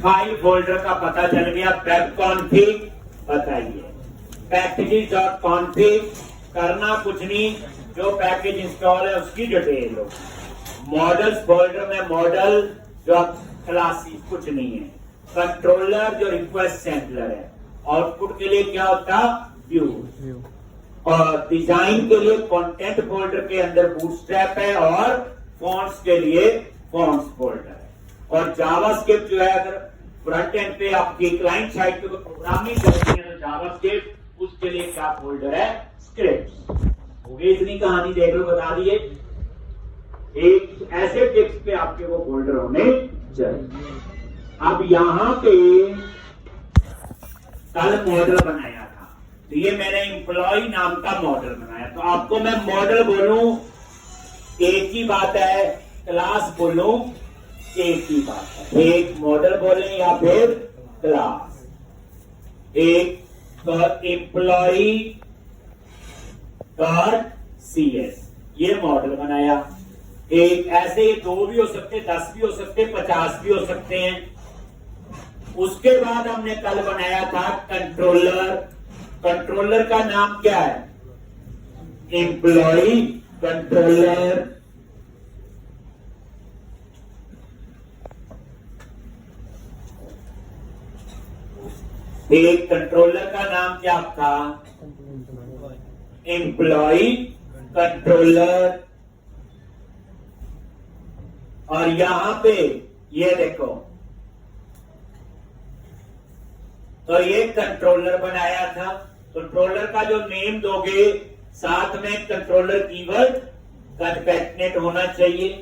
File folder का पता चल गया। वेब कॉन्फिग बताइए, packages.config करना कुछ नहीं, जो पैकेज इंस्टॉल है उसकी डिटेल हो। मॉडल्स फोल्डर में मॉडल जो क्लासेस कुछ नहीं है। कंट्रोलर जो रिक्वेस्ट हैंडलर है। आउटपुट के लिए क्या होता, व्यू। और डिजाइन के लिए कंटेंट फोल्डर के अंदर बूटस्ट्रैप है, और फॉन्ट्स के लिए फॉन्ट्स फोल्डर है। और जावास्क्रिप्ट जो है, अगर फ्रंट एंड पे आपकी क्लाइंट साइड पे प्रोग्रामिंग करती है तो जावास्क्रिप्ट उसके लिए क्या फोल्डर है, स्क्रिप्ट। हो गई इतनी कहानी, देख लो, बता दिए। एक ऐसे टेक्स्ट पे आपके वो फोल्डर होने चाहिए। अब यहां पे कल मॉडल बनाया था, तो ये मैंने एम्प्लॉय नाम का मॉडल बनाया। तो आपको मैं मॉडल बोलूं एक ही बात है, क्लास बोलूं एक ही बात है। एक मॉडल बोले या फिर क्लास। एक एम्प्लॉय डॉट CS ये मॉडल बनाया। एक ऐसे 2 भी हो सकते, 10 भी हो सकते, 50 भी हो सकते हैं। उसके बाद हमने कल बनाया था कंट्रोलर। कंट्रोलर का नाम क्या है, एम्प्लॉय कंट्रोलर। एक कंट्रोलर का नाम क्या था, एम्प्लॉय कंट्रोलर। और यहां पे ये देखो, तो ये कंट्रोलर बनाया था। कंट्रोलर का जो नेम दोगे, साथ में कंट्रोलर कीवर्ड कंकैटिनेट होना चाहिए।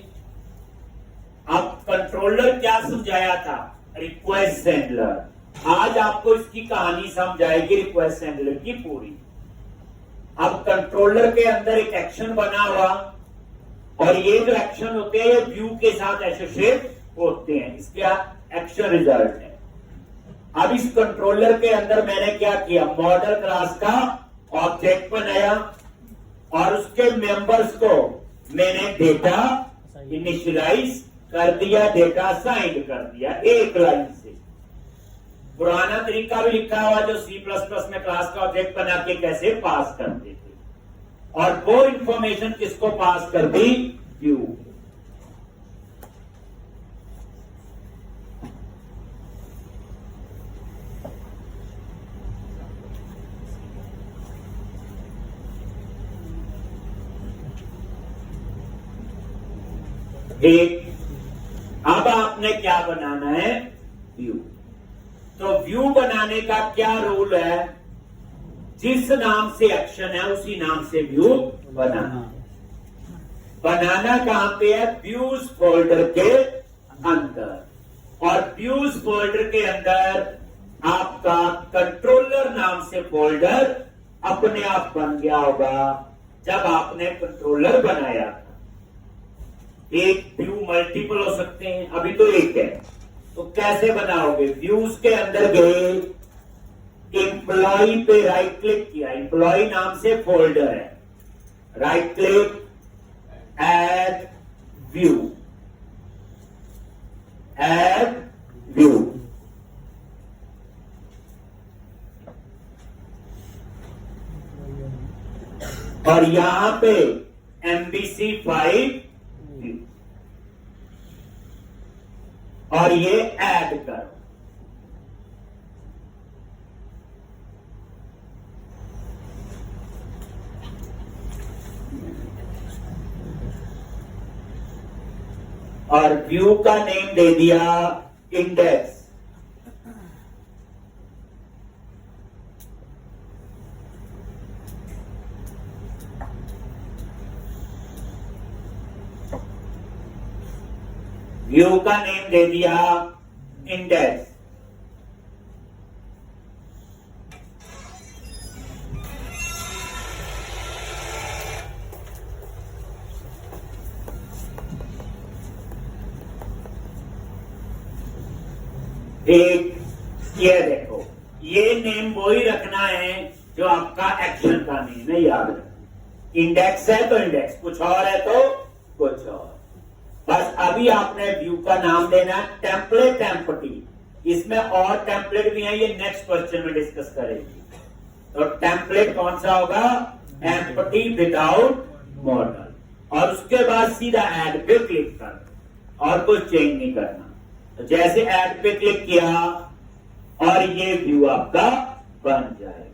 अब कंट्रोलर क्या समझाया था, रिक्वेस्ट हैंडलर। आज आपको इसकी कहानी समझाएगी रिक्वेस्ट हैंडलर की पूरी। अब कंट्रोलर के अंदर एक एक्शन बना हुआ, और ये जो एक्शन होते हैं ये व्यू के साथ एसोसिएट होते हैं। इसका एक्शन रिजल्ट है। अब इस कंट्रोलर के अंदर मैंने क्या किया, मॉडल क्लास का ऑब्जेक्ट बनाया, और उसके मेंबर्स को मैंने डेटा इनिशियलाइज कर दिया, डेटा असाइन कर दिया एक लाइन से। पुराना तरीका भी लिखा हुआ जो C++ में क्लास का ऑब्जेक्ट बना के कैसे पास करते थे, और वो इंफॉर्मेशन किसको पास कर दी, व्यू। एक अब आपने क्या बनाना है, व्यू। तो व्यू बनाने का क्या रूल है, जिस नाम से एक्शन है उसी नाम से व्यू बनाना। बनाना कहां पे है, व्यूज फोल्डर के अंदर। और व्यूज फोल्डर के अंदर आपका कंट्रोलर नाम से फोल्डर अपने आप बन गया होगा जब आपने कंट्रोलर बनाया था। एक व्यू मल्टीपल हो सकते हैं, अभी तो एक है, तो कैसे बनाओगे, व्यूज के अंदर गए, एम्प्लॉय पे राइट क्लिक किया, एम्प्लॉय नाम से फोल्डर है, right click, add view, add view. और यहां पे MVC फाइल व्यू, और ये ऐड करो। और व्यू का नेम दे दिया इंडेक्स। व्यू का नेम दे दिया इंडेक्स। एक ये देखो, ये नेम वही रखना है जो आपका एक्शन का नेम है, याद रखना। इंडेक्स है तो इंडेक्स, कुछ और है तो कुछ और। बस अभी आपने व्यू का नाम देना है टेम्पलेट एम्पटी। इसमें और टेम्पलेट भी है, ये नेक्स्ट क्वेश्चन में डिस्कस करेंगे। तो टेम्पलेट कौन सा होगा? एम्प्टी विदाउट मॉडल, और उसके बाद सीधा ऐड पे क्लिक कर और कुछ चेंज नहीं करना। तो जैसे ऐड पे क्लिक किया और ये व्यू आपका बन जाएगा।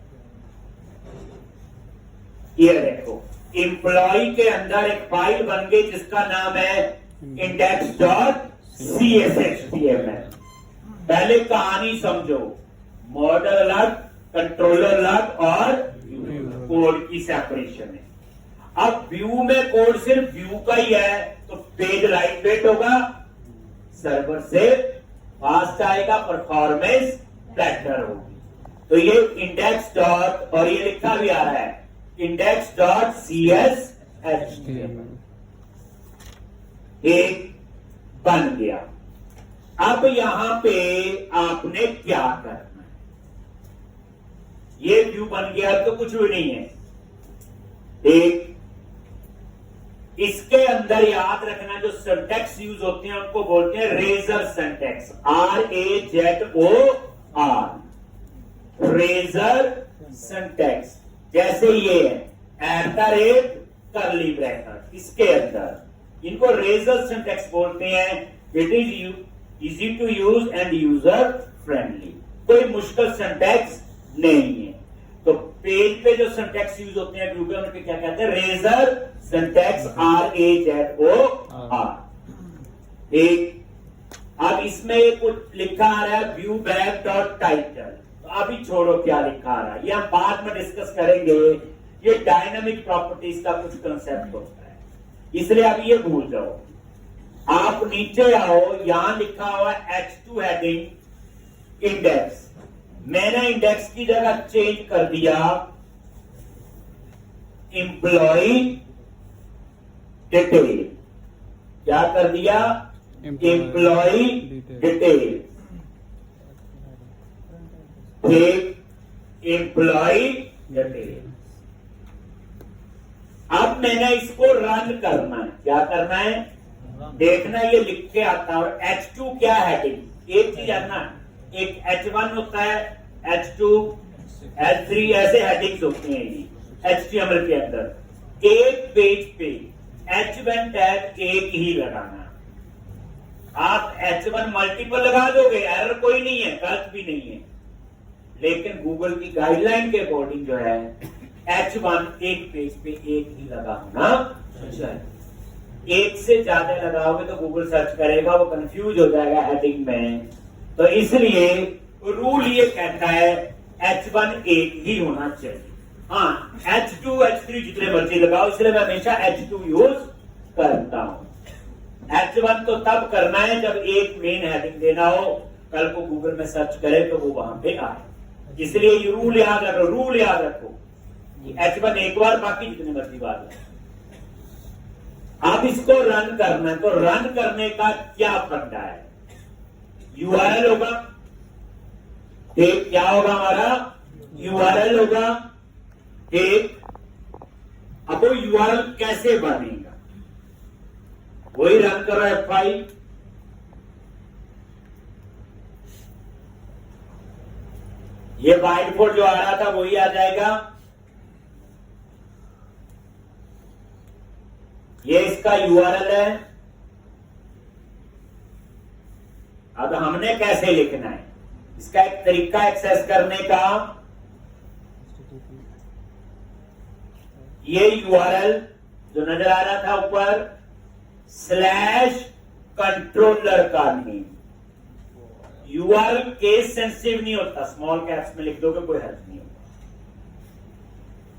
ये देखो, एम्प्लॉय के अंदर एक फाइल बन गई जिसका नाम है index.cshtml। पहले कहानी समझो, मॉडल अलग, कंट्रोलर अलग और कोड की सेपरेशन है। अब व्यू में कोड सिर्फ व्यू का ही है, तो पेज लाइट वेट होगा, सर्वर से फास्ट आएगा, परफॉर्मेंस बेटर होगी। तो ये इंडेक्स डॉट, और ये लिखा भी आ रहा है index.cshtml एक बन गया। अब यहां पे आपने क्या करना है? ये व्यू बन गया तो कुछ भी नहीं है। एक इसके अंदर याद रखना, जो सिंटैक्स यूज होते हैं उनको बोलते हैं razor syntax, RAZOR, razor syntax. जैसे ये है करली ब्रैकेट, इसके अंदर इनको रेजर सिंटैक्स बोलते हैं। It is easy to use and user friendly, कोई मुश्किल सिंटैक्स नहीं है। तो पेज पे जो सिंटैक्स यूज होते हैं व्यू पे, उनके क्या कहते हैं? Razor syntax, RAZOR। एक अब इसमें कुछ लिखा आ रहा है व्यू बैक डॉट टाइटल, तो अभी छोड़ो क्या लिखा आ रहा है, ये हम बाद में डिस्कस करेंगे। ये डायनामिक प्रॉपर्टीज का कुछ कंसेप्ट होता है, इसलिए अभी ये भूल जाओ। आप नीचे आओ, यहां लिखा हुआ H2 हेडिंग इंडेक्स, मैंने इंडेक्स की जगह चेंज कर दिया एम्प्लॉय डिटेल। क्या कर दिया? Employ detail, employ detail. अब मैंने इसको रन करना है। क्या करना है? देखना, ये लिख के आता है। और H2 क्या हेडिंग? एक चीज जानना, एक H1 होता है, H2, H3 ऐसे हेडिंग्स होती हैं HTML के अंदर। एक पेज पे H1 टैग एक ही लगाना। आप H1 मल्टीपल लगा दोगे, एरर कोई नहीं है, गलत भी नहीं है, लेकिन गूगल की गाइडलाइन के अकॉर्डिंग जो है H1 एक पेज पे एक ही लगा होना चाहिए। एक से ज्यादा लगाओगे तो गूगल सर्च करेगा, वो कंफ्यूज हो जाएगा हेडिंग में। तो इसलिए रूल ये कहता है H1 एक ही होना चाहिए। हाँ, H2, H3 जितने मर्जी लगाओ, इसलिए मैं हमेशा H2 यूज करता हूं। H1 तो तब करना है जब एक मेन हेडिंग देना हो, कल को गूगल में सर्च करे तो वो वहां पे आए। इसलिए ये रूल याद रखो, रूल याद रखो कि H1 एक बार, बाकी जितने मर्जी बार लगाओ। आप इसको रन करना है, तो रन करने का क्या फंडा है? URL होगा, एक क्या होगा हमारा? URL होगा एक। अब वो URL कैसे बनेगा? वही रन करो F5। ये बाय डिफॉल्ट जो आ रहा था वही आ जाएगा। ये इसका URL है। अब हमने कैसे लिखना है, इसका एक तरीका एक्सेस करने का। ये URL जो नजर आ रहा था ऊपर, /कंट्रोलर का नेम। URL केस सेंसिटिव नहीं होता, स्मॉल कैप्स में लिख दोगे कोई हर्ज नहीं होगा।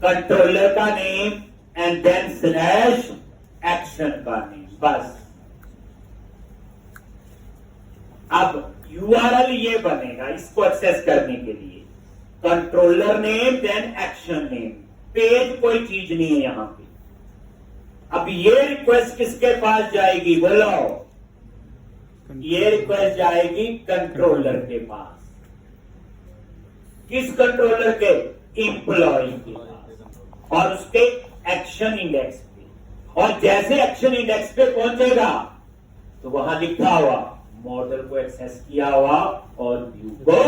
कंट्रोलर का नेम एंड देन /एक्शन का नेम, बस। अब URL ये बनेगा इसको एक्सेस करने के लिए, controller name then action name. Page कोई चीज नहीं है यहां पे। अब ये रिक्वेस्ट किसके पास जाएगी बोलो? ये रिक्वेस्ट जाएगी कंट्रोलर के पास। किस कंट्रोलर के? एम्प्लॉय के पास, और उसके एक्शन इंडेक्स पे। और जैसे एक्शन इंडेक्स पे पहुंचेगा तो वहां लिखा हुआ मॉडल को एक्सेस किया हुआ और व्यू को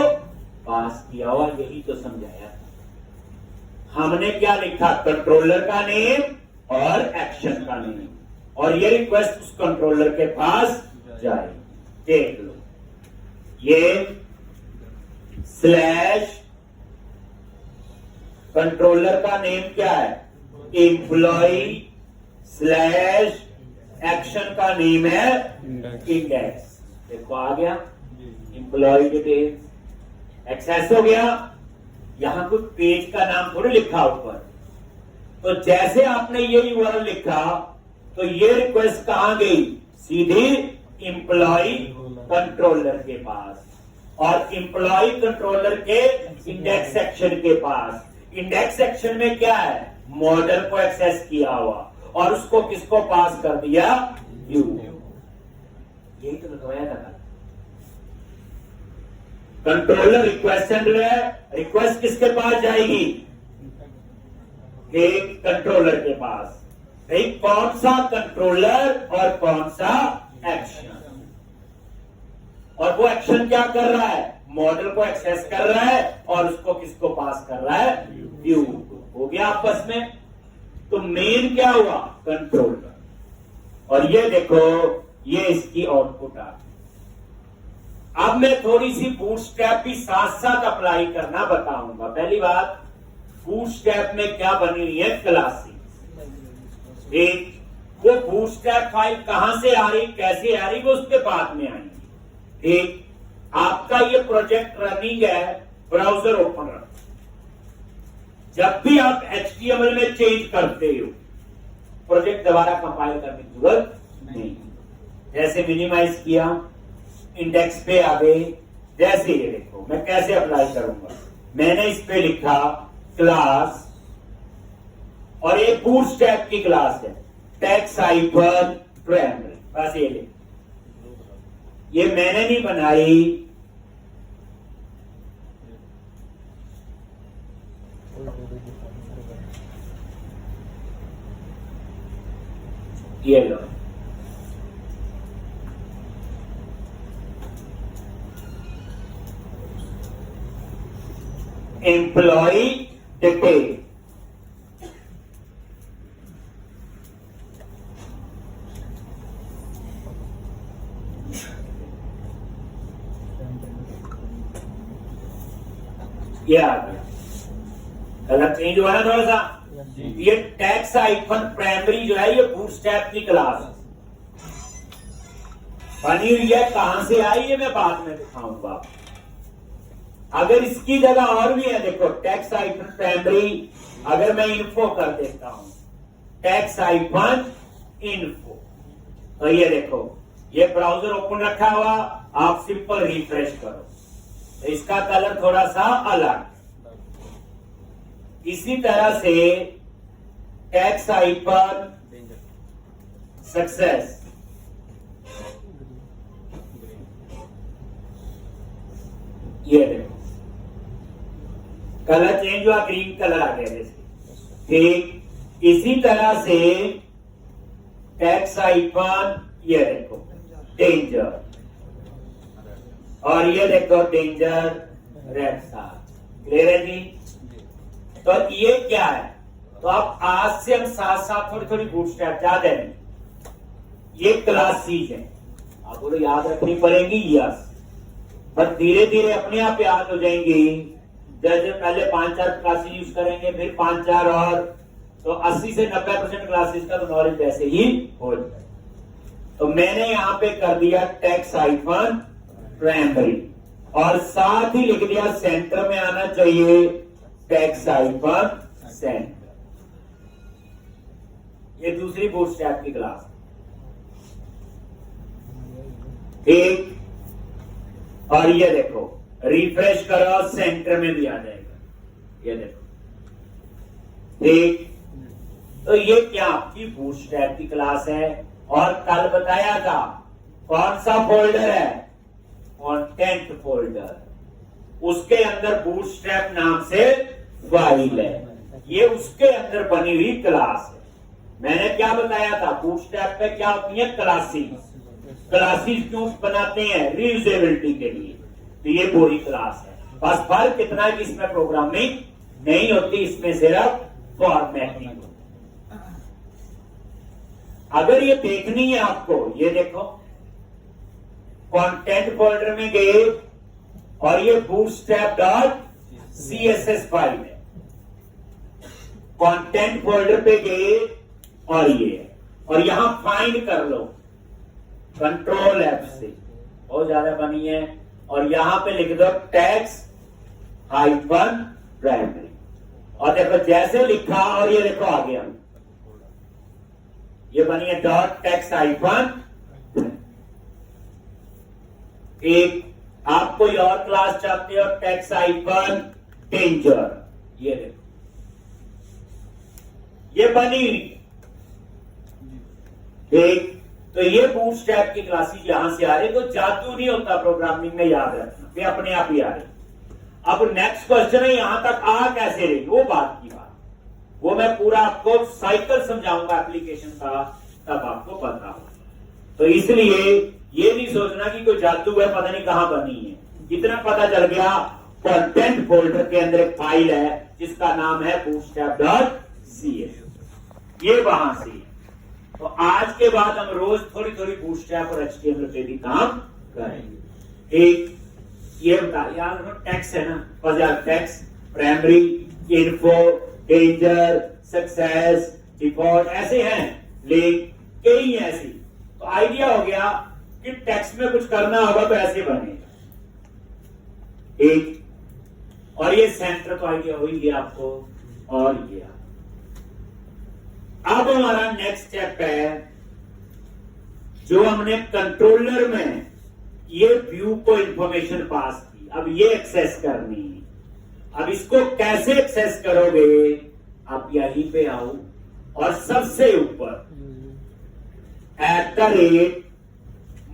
पास किया हुआ, यही तो समझाया था। हमने क्या लिखा, कंट्रोलर का नेम और एक्शन का नेम, और ये रिक्वेस्ट उस कंट्रोलर के पास जाएगी। देख लो, ये स्लैश कंट्रोलर का नेम क्या है, एम्प्लॉय, स्लैश एक्शन का नेम है इंडेक्स। देखो आ गया, एम्प्लॉय डिटेल्स एक्सेस हो गया। यहां कुछ पेज का नाम थोड़ी लिखा ऊपर, तो जैसे आपने ये यूआरएल लिखा तो ये रिक्वेस्ट कहां गई, सीधी एम्प्लॉय कंट्रोलर के पास, और एम्प्लॉय कंट्रोलर के इंडेक्स सेक्शन के पास। इंडेक्स सेक्शन में क्या है, मॉडल को एक्सेस किया हुआ, और उसको किसको पास कर दिया, व्यू। यही तो लिखवाया था। कंट्रोलर रिक्वेस्ट हैंडलर है, रिक्वेस्ट किसके पास जाएगी, एक कंट्रोलर के पास। भाई कौन सा कंट्रोलर और कौन सा एक्शन, और वो एक्शन क्या कर रहा है, मॉडल को एक्सेस कर रहा है, और उसको किसको पास कर रहा है, व्यू। हो गया आपस में। तो मेन क्या हुआ, कंट्रोलर, और ये देखो ये इसकी आउटपुट आ गई। अब मैं थोड़ी सी बूटस्ट्रैप भी साथ साथ अप्लाई करना बताऊंगा। पहली बात, बूटस्ट्रैप में क्या बनी हुई है, क्लासेस। एक वो बूटस्ट्रैप फाइल कहां से आ रही, कैसे आ रही, वो उसके बाद में आएंगी। एक आपका ये प्रोजेक्ट रनिंग है, ब्राउजर ओपन रखो। जब भी आप HTML में चेंज करते हो, प्रोजेक्ट दोबारा कंपाइल करने की जरूरत नहीं। जैसे मिनिमाइज किया, इंडेक्स पे आ गए, जैसे ये देखो मैं कैसे अप्लाई करूंगा। मैंने इस पे लिखा क्लास, और ये बूटस्ट्रैप की क्लास है, टेक्स्ट हाइफन प्राइमरी, बस ये ले। ये मैंने नहीं बनाई, ये लो। एम्प्लॉय डिटेल, ये आ गया। कलर चेंज हुआ ना थोड़ा सा। ये टैक्स हाइफन प्राइमरी जो है, ये बूटस्ट्रैप की क्लास बनी हुई है। कहां से आई है मैं बाद में दिखाऊंगा। अगर इसकी जगह और भी है, देखो टैक्स हाइफन प्राइमरी, अगर मैं इन्फो कर देता हूं, टैक्स हाइफन इन्फो, तो ये देखो ये ब्राउजर ओपन रखा हुआ, आप सिंपल रिफ्रेश करो तो इसका कलर थोड़ा सा अलग। इसी तरह से टैक्स हाइफन सक्सेस, ये देखो कलर चेंज हुआ, ग्रीन कलर आ गया जैसे। ठीक इसी तरह से टैक्स हाइफन, ये देखो डेंजर, और ये देखो डेंजर रेड साथ। क्लियर है जी। तो ये क्या है, तो आप आज से हम साथ साथ थोड़ी थोड़ी बूटस्ट्रैप ज्यादा नहीं, ये क्लासेस है, आप बोलो याद रखनी पड़ेगी, यस, पर धीरे धीरे अपने आप याद हो जाएंगी। जैसे पहले 5-4 क्लासेस यूज करेंगे, फिर 5-4 और, तो 80 से 90% क्लासेस का तो नॉलेज ऐसे ही हो जाए। तो मैंने यहां पे कर दिया टैक्स हाइफन प्राइमरी, और साथ ही लिख दिया सेंटर में आना चाहिए टैक्स हाइफन सेंटर। ये दूसरी बूटस्ट्रैप की क्लास। ठीक, और ये देखो रिफ्रेश करो, सेंटर में भी आ जाएगा, ये देखो। ठीक, तो ये क्या आपकी बूटस्ट्रैप की क्लास है। और कल बताया था कौन सा फोल्डर है, कंटेंट फोल्डर, उसके अंदर बूटस्ट्रैप नाम से फाइल है, ये उसके अंदर बनी हुई क्लास है। मैंने क्या बताया था, बूटस्ट्रैप पे क्या होती है, क्लासेस। क्लासेस क्यों बनाते हैं? रीयूजेबिलिटी के लिए। तो ये पूरी क्लास है, बस फर्क कितना है कि इसमें प्रोग्रामिंग नहीं होती, इसमें सिर्फ फॉर्मेटिंग होती। अगर ये देखनी है आपको, ये देखो कंटेंट फोल्डर में गए और ये bootstrap.css फाइल है, कंटेंट फोल्डर पे गए और ये, और यहां फाइंड कर लो कंट्रोल F से, बहुत ज्यादा बनी है, और यहां पे लिख दो टेक्स्ट हाइफन प्राइमरी, और देखो जैसे लिखा और ये देखो आ गया, ये बनी है डॉट टेक्स्ट हाइफन। एक आप कोई और क्लास चाहते हो, टेक्स्ट हाइफन डेंजर, ये देखो ये बनी। एक तो ये बूटस्ट्रैप की क्लासेस यहां से आ रही, तो जादू नहीं होता प्रोग्रामिंग में, याद रखना, वे अपने आप ही आ रही। अब नेक्स्ट क्वेश्चन है यहां तक आ कैसे रही, वो बात की बात, वो मैं पूरा आपको साइकिल समझाऊंगा एप्लीकेशन का, तब आपको पता हो। तो इसलिए ये नहीं सोचना कि कोई जादू है पता नहीं कहां बनी है, इतना पता चल गया कंटेंट फोल्डर के अंदर एक फाइल है जिसका नाम है bootstrap.cs, ये वहां से। तो आज के बाद हम रोज थोड़ी थोड़ी बूटस्ट्रैप और HTML पे भी काम करेंगे। एक ये बता यार, टेक्स्ट है ना, बस यार text primary, info, danger, success, default ऐसे हैं, लिंक कई ऐसी। तो आइडिया हो गया कि टेक्स्ट में कुछ करना होगा तो ऐसे बनेगा एक, और ये सेंटर तो आइडिया हो ही गया आपको, और ये अब हमारा नेक्स्ट स्टेप है, जो हमने कंट्रोलर में ये व्यू को इंफॉर्मेशन पास की, अब ये एक्सेस करनी है। अब इसको कैसे एक्सेस करोगे, आप यहीं पे आओ और सबसे ऊपर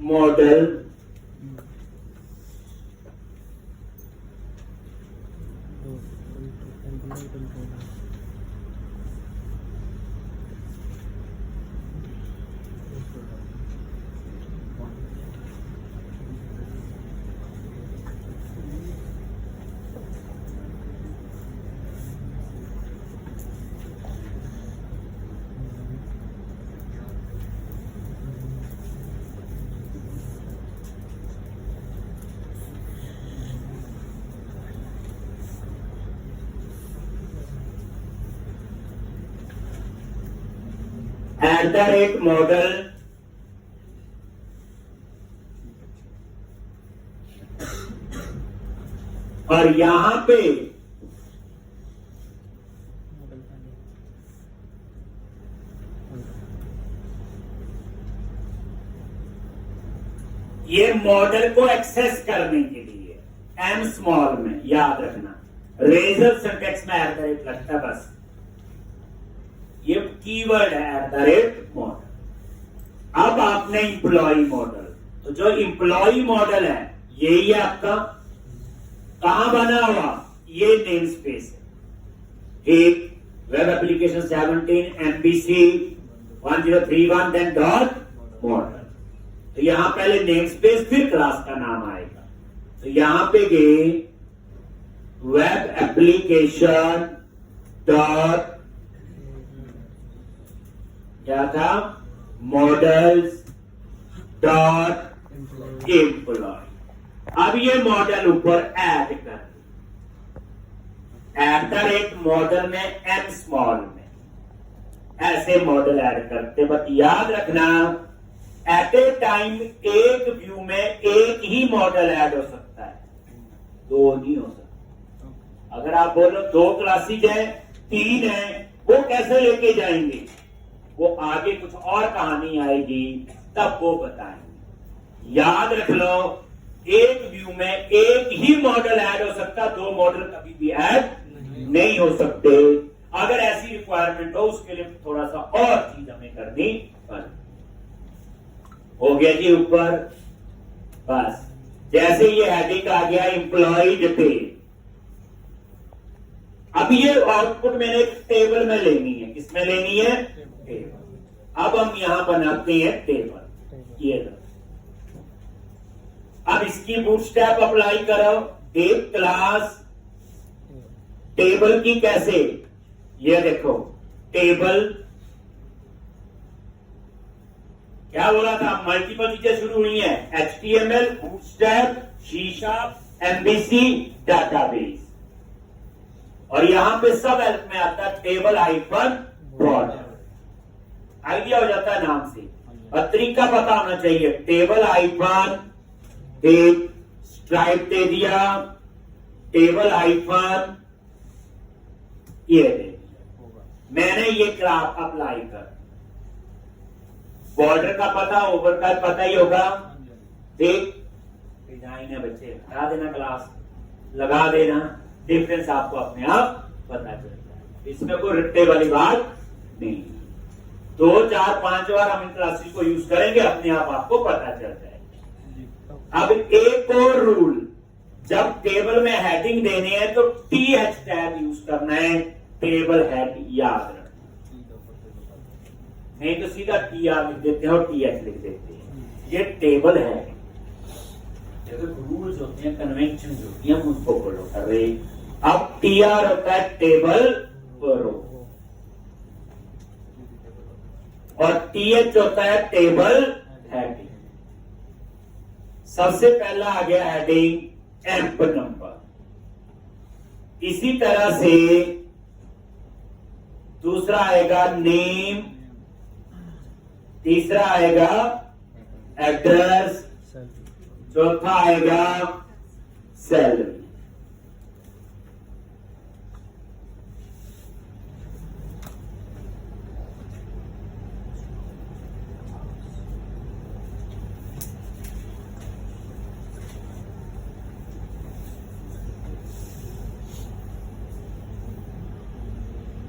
@model model और यहां पे ये मॉडल को एक्सेस करने के लिए एम स्मॉल में याद रखना, रेजर सिंटेक्स में @ लगता है, बस ये कीवर्ड है @मॉडल। अब आपने इंप्लॉई मॉडल, तो जो इंप्लॉई मॉडल है यही है आपका, कहां बना हुआ, ये नेम स्पेस है, एक web application 17 MVC 1031 then dot model. तो यहां पहले नेम स्पेस फिर क्लास का नाम आएगा, तो यहां पे गए वेब एप्लीकेशन डॉट क्या था, मॉडल्स डॉट एम्प्लॉय। अब ये मॉडल ऊपर ऐड कर, @मॉडल में एम स्मॉल में ऐसे मॉडल ऐड करते, बट याद रखना एट ए टाइम एक व्यू में एक ही मॉडल ऐड हो सकता है, दो नहीं हो सकता। अगर आप बोलो 2 क्लासेज है 3 है, वो कैसे लेके जाएंगे, वो आगे कुछ और कहानी आएगी तब वो बताएंगे। याद रख लो एक व्यू में एक ही मॉडल ऐड हो सकता, 2 मॉडल कभी भी ऐड नहीं हो सकते। अगर ऐसी रिक्वायरमेंट हो उसके लिए थोड़ा सा और चीज हमें करनी पड़े। हो गया जी ऊपर, बस जैसे ये हेडिंग आ गया एम्प्लॉय डिटेल। अब ये आउटपुट मैंने एक टेबल में लेनी है, किसमें लेनी है, टेबल। अब हम यहां बनाते हैं टेबल, ये अब इसकी बूटस्ट्रैप अप्लाई करो। एक क्लास टेबल की कैसे, ये देखो टेबल क्या बोला था, मल्टीपल चीजें शुरू हुई हैं, HTML, बूटस्ट्रैप, शीशा, MVC, डाटाबेस, और यहां पे सब हेल्प में आता है टेबल हाइफन बॉर्डर। आइडिया हो जाता है नाम से, और तरीका पता होना चाहिए। टेबल हाइफन, एक स्ट्राइप दे दिया, टेबल हाइफन, ये दे दिया, मैंने ये क्लास अप्लाई कर। बॉर्डर का पता, ओवर का पता ही होगा। देख डिजाइन है बच्चे, हटा देना, क्लास लगा देना, डिफरेंस आपको अपने आप पता चल जाएगा। इसमें कोई रट्टे वाली बात नहीं। 2, 4, 5 बार हम इन क्लासेस को यूज करेंगे, अपने आप आपको पता चल जाएगा। अब एक और रूल, जब टेबल में हेडिंग देने हैं तो TH टैग यूज करना है, टेबल हेड याद रखना, नहीं तो सीधा TR लिख देते हैं और TH लिख देते हैं। ये टेबल है, रूल्स होते हैं, कन्वेंशन होती हैं, हम उसको फॉलो कर रहे हैं। अब TR होता है टेबल रो, और TH होता है टेबल हेडिंग। सबसे पहला आ गया हेडिंग एम्प नंबर। इसी तरह से दूसरा आएगा नेम, तीसरा आएगा एड्रेस, चौथा आएगा salary.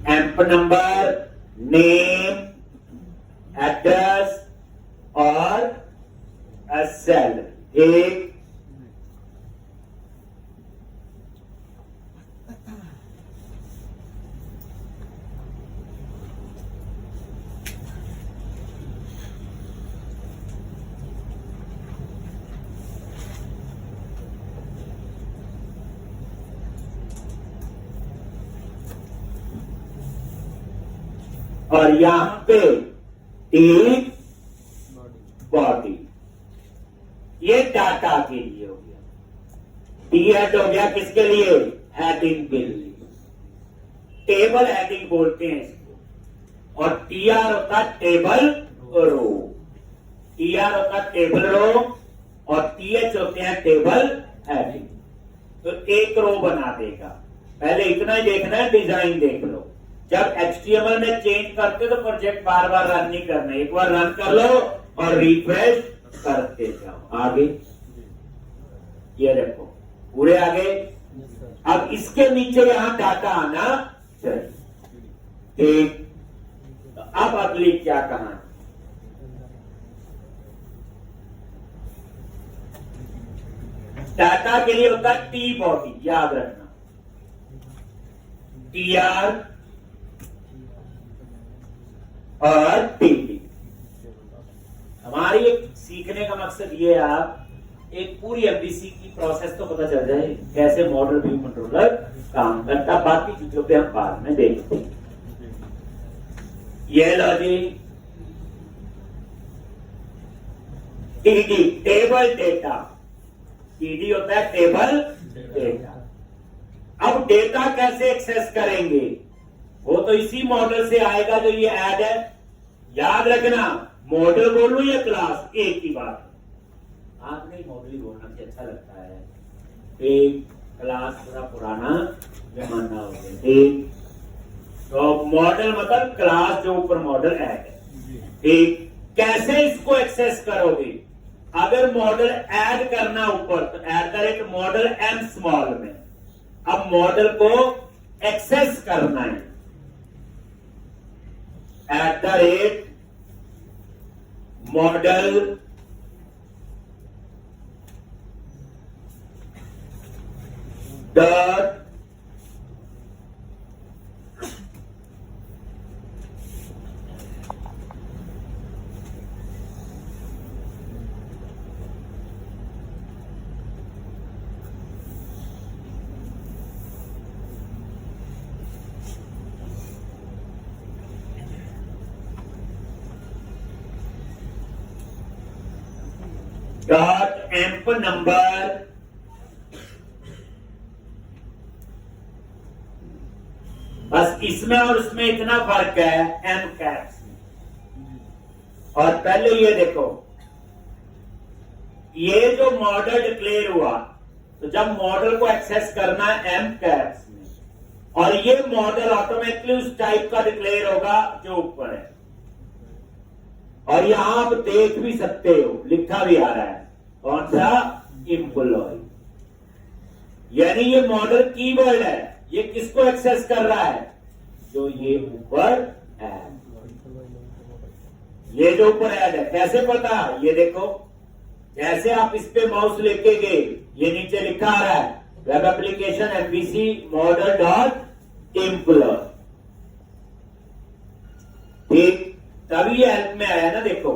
Amp number, name, address और सैलरी। एक और यहां पे एक बॉडी, ये डाटा के लिए हो गया। TH हो गया किसके लिए, हेडिंग के लिए, टेबल हेडिंग बोलते हैं इसको। और TR होता है टेबल रो, TR होता है टेबल रो, और TH होते हैं टेबल हेडिंग। तो एक रो बना देगा। पहले इतना ही देखना है, डिजाइन देख लो। जब HTML में चेंज करते तो प्रोजेक्ट बार बार रन नहीं करना, एक बार रन कर लो और रिफ्रेश करते जाओ। आगे ये देखो पूरे आगे। अब इसके नीचे यहां डाटा आना चाहिए, ठीक। तो अब अगली क्या कहानी, डाटा के लिए होता है T बॉडी, याद रखना, TR और TD। हमारी एक सीखने का मकसद ये है, आप एक पूरी MVC की प्रोसेस तो पता चल जाए, कैसे मॉडल व्यू कंट्रोलर काम करता। बाकी चीजों पे हम बाद में देखते हैं। ये लो जी, TD टेबल डेटा, TD होता है टेबल डेटा। अब डेटा कैसे एक्सेस करेंगे, वो तो इसी मॉडल से आएगा जो ये ऐड है। याद रखना, मॉडल बोलूं या क्लास, एक ही बात। आपने मॉडल ही बोलना कि अच्छा लगता है, एक क्लास थोड़ा पुराना जमाना हो गया, ठीक। तो मॉडल मतलब क्लास जो ऊपर मॉडल ऐड है, ठीक। कैसे इसको एक्सेस करोगे, अगर मॉडल ऐड करना ऊपर तो @model m स्मॉल में। अब मॉडल को एक्सेस करना है, @model dot dot amp number बस इसमें और उसमें इतना फर्क है एम कैप्स में। और पहले ये देखो, ये जो मॉडल डिक्लेयर हुआ, तो जब मॉडल को एक्सेस करना है एम कैप्स में, और ये मॉडल ऑटोमेटिकली उस टाइप का डिक्लेयर होगा जो ऊपर है। और यहां आप देख भी सकते हो, लिखा भी आ रहा है कौन सा, एम्प्लॉय। यानी ये मॉडल कीवर्ड है, ये किसको एक्सेस कर रहा है, जो ये ऊपर है, ये जो ऊपर ऐड है। कैसे पता, ये देखो, जैसे आप इस पे माउस लेके गए, ये नीचे लिखा आ रहा है web application MVC model dot employ. ठीक, तभी ये हेल्प में आया ना। देखो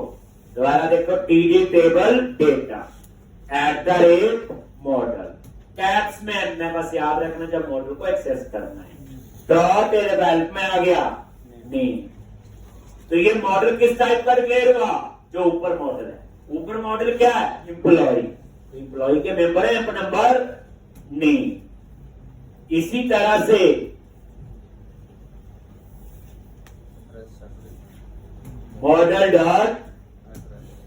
दोबारा देखो, TD table data @ model caps में बस याद रखना जब मॉडल को एक्सेस करना है। तो तेरे हेल्प में आ गया नहीं, तो ये मॉडल किस टाइप का डिक्लेयर हुआ, जो ऊपर मॉडल है। ऊपर मॉडल क्या है, एम्प्लॉय। एम्प्लॉय के मेंबर है, एम्प नंबर नहीं। इसी तरह से मॉडल डॉट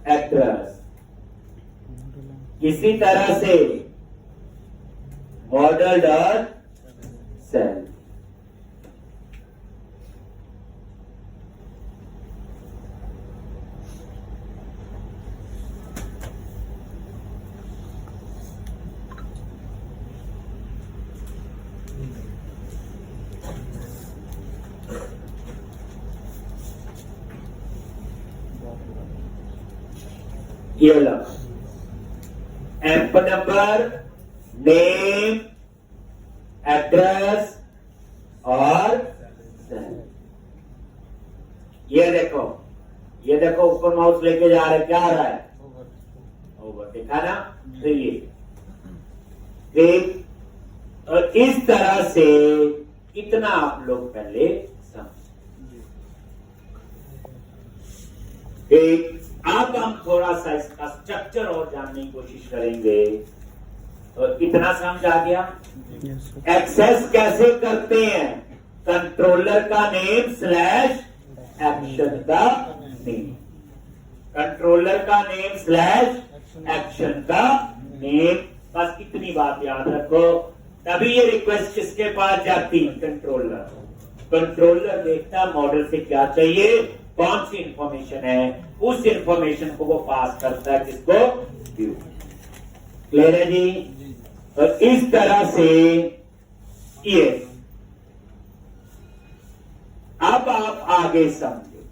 एड्रेस, इसी तरह से मॉडल डॉट सेल। ये लो, एम्प नंबर, नेम, एड्रेस और सेल। ये देखो ऊपर माउस लेके जा रहे, क्या आ रहा है, ओवर, देखा ना। तो ये देख, और इस तरह से इतना आप लोग पहले समझ। ठीक, अब हम थोड़ा सा इसका स्ट्रक्चर और जानने की कोशिश करेंगे। तो इतना समझ आ गया। एक्सेस कैसे करते हैं, कंट्रोलर का नेम स्लैश एक्शन का नेम, कंट्रोलर का नेम स्लैश एक्शन का नेम। बस इतनी बात याद रखो, तभी ये रिक्वेस्ट किसके पास जाती, कंट्रोलर। कंट्रोलर देखता मॉडल से क्या चाहिए, कौन सी इंफॉर्मेशन है, उस इंफॉर्मेशन को वो पास करता है किसको, व्यू। क्लियर है जी। तो इस तरह से ये, अब आप आगे समझो।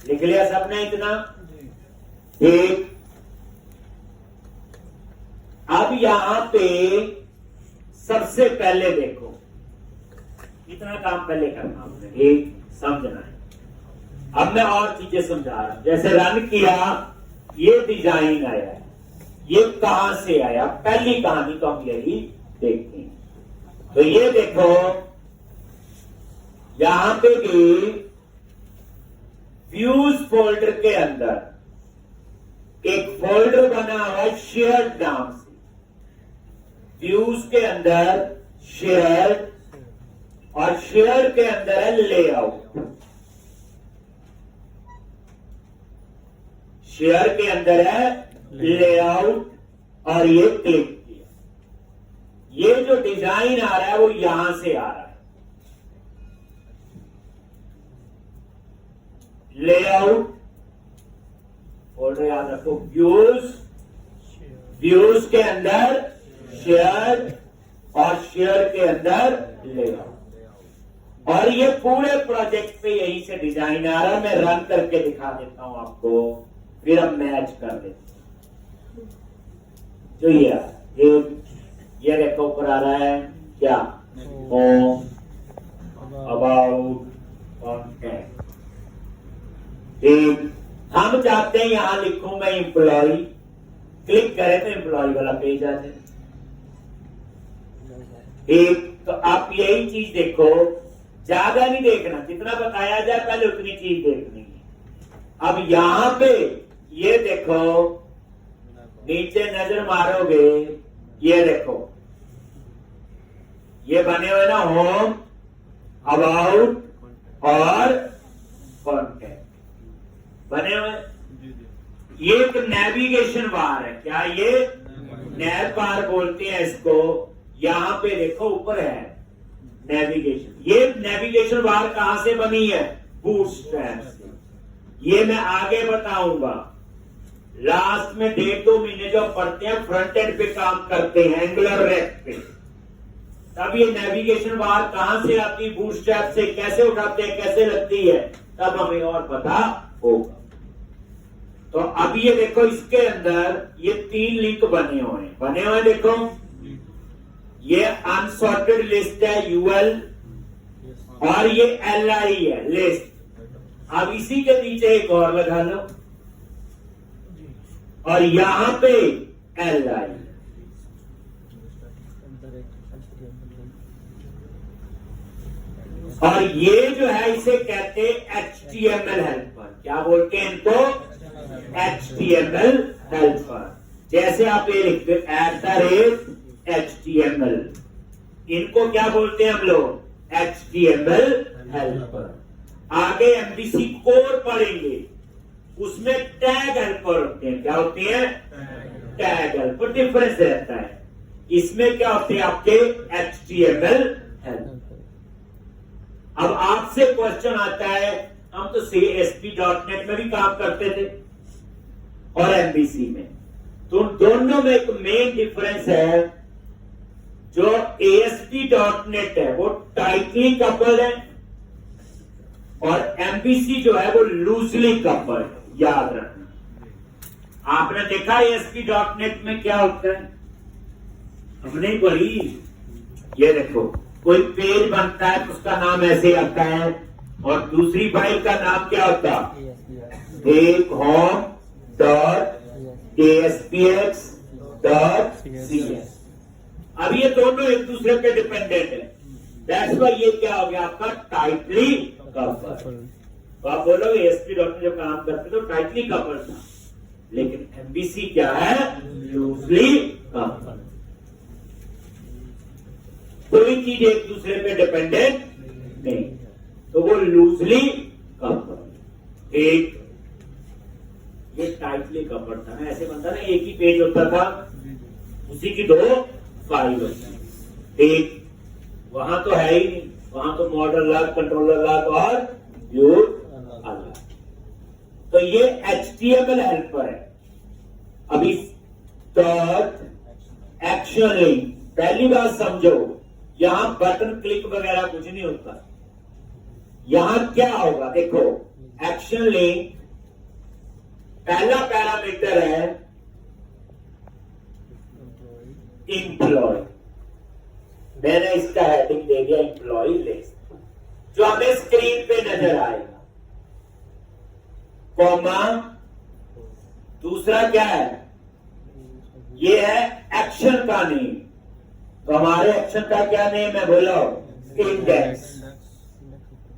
लिख लिया सबने इतना, ठीक। अब यहां पे सबसे पहले देखो, इतना काम पहले करना आपने, ठीक, समझना है। अब मैं और चीजें समझा रहा हूं। जैसे रन किया, ये डिजाइन आया, ये कहां से आया, पहली कहानी तो हम यही देखते हैं। तो ये देखो, यहां पे भी व्यूज फोल्डर के अंदर एक फोल्डर बना हुआ है शेयर्ड नाम से। व्यूज के अंदर शेयर्ड, और शेयर के अंदर है लेआउट। शेयर के अंदर है लेआउट, और ये क्लिक किया, ये जो डिजाइन आ रहा है वो यहां से आ रहा है। लेआउट फोल्डर याद रखो, व्यूज, व्यूज के अंदर शेयर, और शेयर के अंदर लेआउट। और ये पूरे प्रोजेक्ट पे यही से डिजाइन आ रहा है। मैं रन करके दिखा देता हूं आपको, फिर हम मैच कर देते। जो ये देखो ऊपर आ रहा है क्या, होम, अबाउट, कॉन्टैक्ट। ठीक, हम चाहते हैं यहां लिखूं मैं एम्प्लॉय, क्लिक करें तो एम्प्लॉय वाला पेज आ जाए। ठीक, तो आप यही चीज देखो, ज्यादा नहीं देखना, जितना बताया जाए पहले उतनी चीज देखनी है। अब यहां पे ये देखो, नीचे नजर मारोगे, ये देखो, ये बने हुए ना होम, अबाउट और कॉन्टैक्ट बने हुए। ये एक नेविगेशन बार है। क्या ये नेव बार बोलते हैं इसको। यहां पे देखो ऊपर है नेविगेशन। ये नेविगेशन बार कहां से बनी है? बूटस्ट्रैप से। ये मैं आगे बताऊंगा। लास्ट में 1.5-2 महीने जो पढ़ते हैं फ्रंट एंड पे काम करते हैं एंगुलर रैक पे, तब ये नेविगेशन बार कहां से आती, बूटस्ट्रैप से कैसे उठाते हैं, कैसे लगती है, तब हमें और पता होगा। तो अब ये देखो इसके अंदर ये 3 लिंक बने हुए देखो। ये अनसॉर्टेड लिस्ट है यूएल और ये एलआई है लिस्ट। अब इसी के नीचे एक और लगा लो और यहां पे एलआई। और ये जो है इसे कहते हैं HTML हेल्पर। क्या बोलते हैं इनको? HTML helper. जैसे आप ये लिखते @HTML, इनको क्या बोलते हैं हम लोग? HTML helper. आगे MVC कोर पढ़ेंगे, उसमें टैग हेल्पर होते हैं। क्या होते हैं? Tag helper. डिफरेंस रहता है। इसमें क्या होते हैं आपके? HTML helper. अब आपसे क्वेश्चन आता है, हम तो ASP.NET में भी काम करते थे और MVC में, तो दोनों में एक मेन डिफरेंस है। जो ASP.NET है वो टाइटली कपल्ड है और MVC जो है वो लूजली कपल्ड है। याद रखना। आपने देखा ASP.NEट में क्या होता है? हमने ही पढ़ी। ये देखो, कोई पेज बनता है तो उसका नाम ऐसे आता है और दूसरी फाइल का नाम क्या होता है? एक home dot ASPX dot CS। अब ये दोनों एक दूसरे पे डिपेंडेंट है। दैट्स व्हाई ये क्या हो गया आपका? Tightly coupled. तो आप बोलोगे ASP.NET जो काम करते तो टाइटली कपल्ड था, लेकिन MVC क्या है? Loosely coupled. कोई चीज एक दूसरे पे डिपेंडेंट नहीं, तो वो लूजली कपल्ड। एक ये टाइटली कपल्ड था ना, ऐसे बनता ना, एक ही पेज होता था, उसी की 2 फाइल होती। एक वहां तो है ही नहीं, वहां तो मॉडल अलग, कंट्रोलर अलग और व्यू अलग। तो ये HTML हेल्पर है। अभी एक्शन लिंक, पहली बात समझो, यहां बटन क्लिक वगैरह कुछ नहीं होता। यहां क्या होगा? देखो, एक्शन लिंक पहला पैरामीटर है एम्प्लॉय। मैंने इसका हेडिंग दे दिया एम्प्लॉय लिस्ट, जो हमें स्क्रीन पे नजर आएगा। कॉमा, दूसरा क्या है? ये है एक्शन का नेम। तो हमारे एक्शन का क्या नेम है? बोलो, इंडेक्स।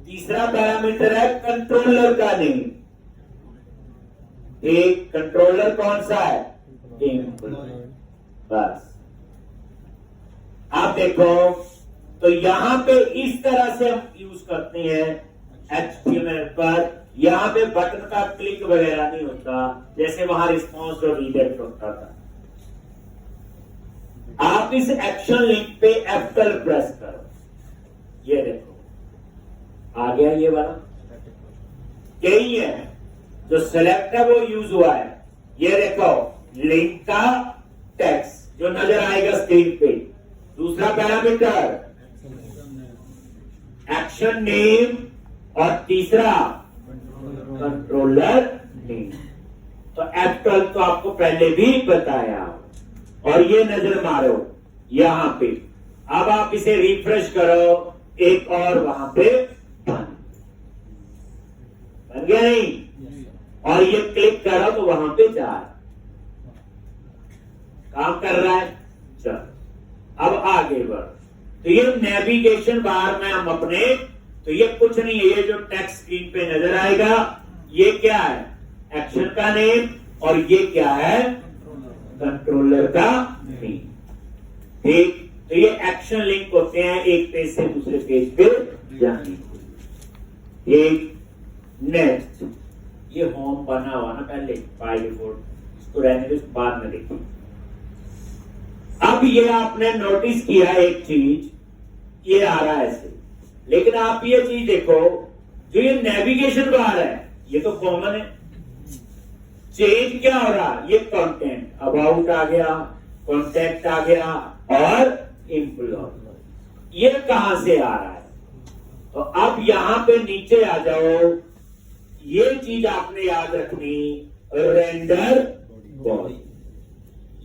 तीसरा पैरामीटर है कंट्रोलर का नेम। एक कंट्रोलर कौन सा है? एम्प्लॉय। बस। आप देखो, तो यहां पे इस तरह से हम यूज करते हैं HTML पर। यहां पे बटन का क्लिक वगैरह नहीं होता, जैसे वहां रिस्पॉन्स और रीडायरेक्ट होता था। आप इस एक्शन लिंक पे F12 प्रेस करो, ये देखो आ गया ये वाला। यही है जो सेलेक्ट है वो यूज हुआ है। ये देखो लिंक का टेक्स्ट जो नजर आएगा स्क्रीन पे। दूसरा पैरामीटर एक्शन नेम और तीसरा कंट्रोलर नेम। तो F12 तो आपको पहले भी बताया। और ये नजर मारो यहां पे। अब आप इसे रिफ्रेश करो, एक और वहां पे बन गया नहीं? और ये क्लिक करो तो वहां पे 4 काम कर रहा है। चलो अब आगे बढ़। तो ये नेविगेशन बार में हम अपने, तो ये कुछ नहीं है, ये जो टेक्स्ट स्क्रीन पे नजर आएगा ये क्या है? एक्शन का नेम। और ये क्या है? कंट्रोलर का नहीं। ठीक, तो ये एक्शन लिंक होते हैं एक पेज से दूसरे पेज पे जाने के। एक नेक्स्ट, ये होम बना हुआ ना पहले बाय डिफॉल्ट, इसको रहने दो, बाद में देखिए। अब ये आपने नोटिस किया एक चीज, ये आ रहा है ऐसे, लेकिन आप ये चीज देखो, जो ये नेविगेशन बार है ये तो कॉमन है। चेंज क्या हो रहा, ये कंटेंट, अबाउट आ गया, कॉन्टेक्ट आ गया और इम्प्लॉय, ये कहां से आ रहा है? तो अब यहां पे नीचे आ जाओ, ये चीज आपने याद रखनी, रेंडर बॉडी।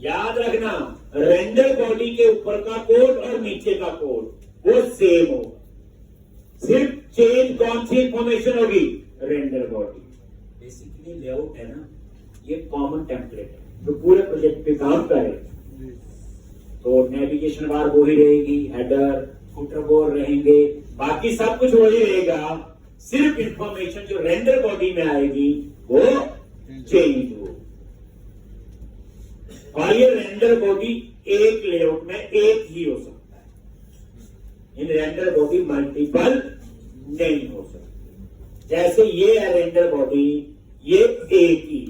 याद रखना, रेंडर बॉडी के ऊपर का कोड और नीचे का कोड वो सेम होगा, सिर्फ चेंज कौन सी इंफॉर्मेशन होगी, रेंडर बॉडी। बेसिकली लेआउट है ना, ये कॉमन टेम्पलेट है जो पूरे प्रोजेक्ट पे काम करे। तो नेविगेशन बार वो ही रहेगी, हेडर फुटर बोर रहेंगे, बाकी सब कुछ वही रहेगा, सिर्फ इंफॉर्मेशन जो रेंडर बॉडी में आएगी वो चेंज हो। और ये रेंडर बॉडी एक लेआउट में एक ही हो सकता है, इन रेंडर बॉडी मल्टीपल नहीं हो सकती। जैसे ये है रेंडर बॉडी, ये एक ही,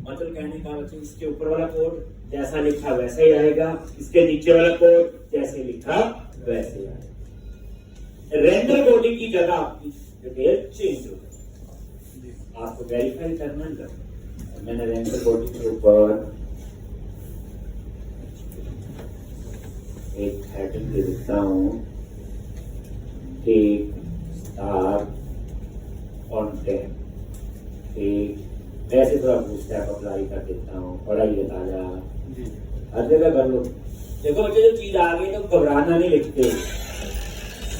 मतलब कहने का मतलब इसके ऊपर वाला कोड जैसा लिखा वैसा ही आएगा, इसके नीचे वाला कोड जैसे लिखा वैसे ही आएगा। रेंडर बॉडी की जगह आपकी डिटेल चेंज हो जाएगी, आपको वेरीफाई करना है। मैंने रेंडर बॉडी के ऊपर एक हेडिंग दे देता हूं, एक स्टार कॉन्टेंट, एक ऐसे थोड़ा बूटस्ट्रैप अप्लाई कर देता हूँ, पढ़ाई बता जा, हर जगह कर लो। देखो बच्चे, जो चीज आ गई तो घबराना नहीं लिखते,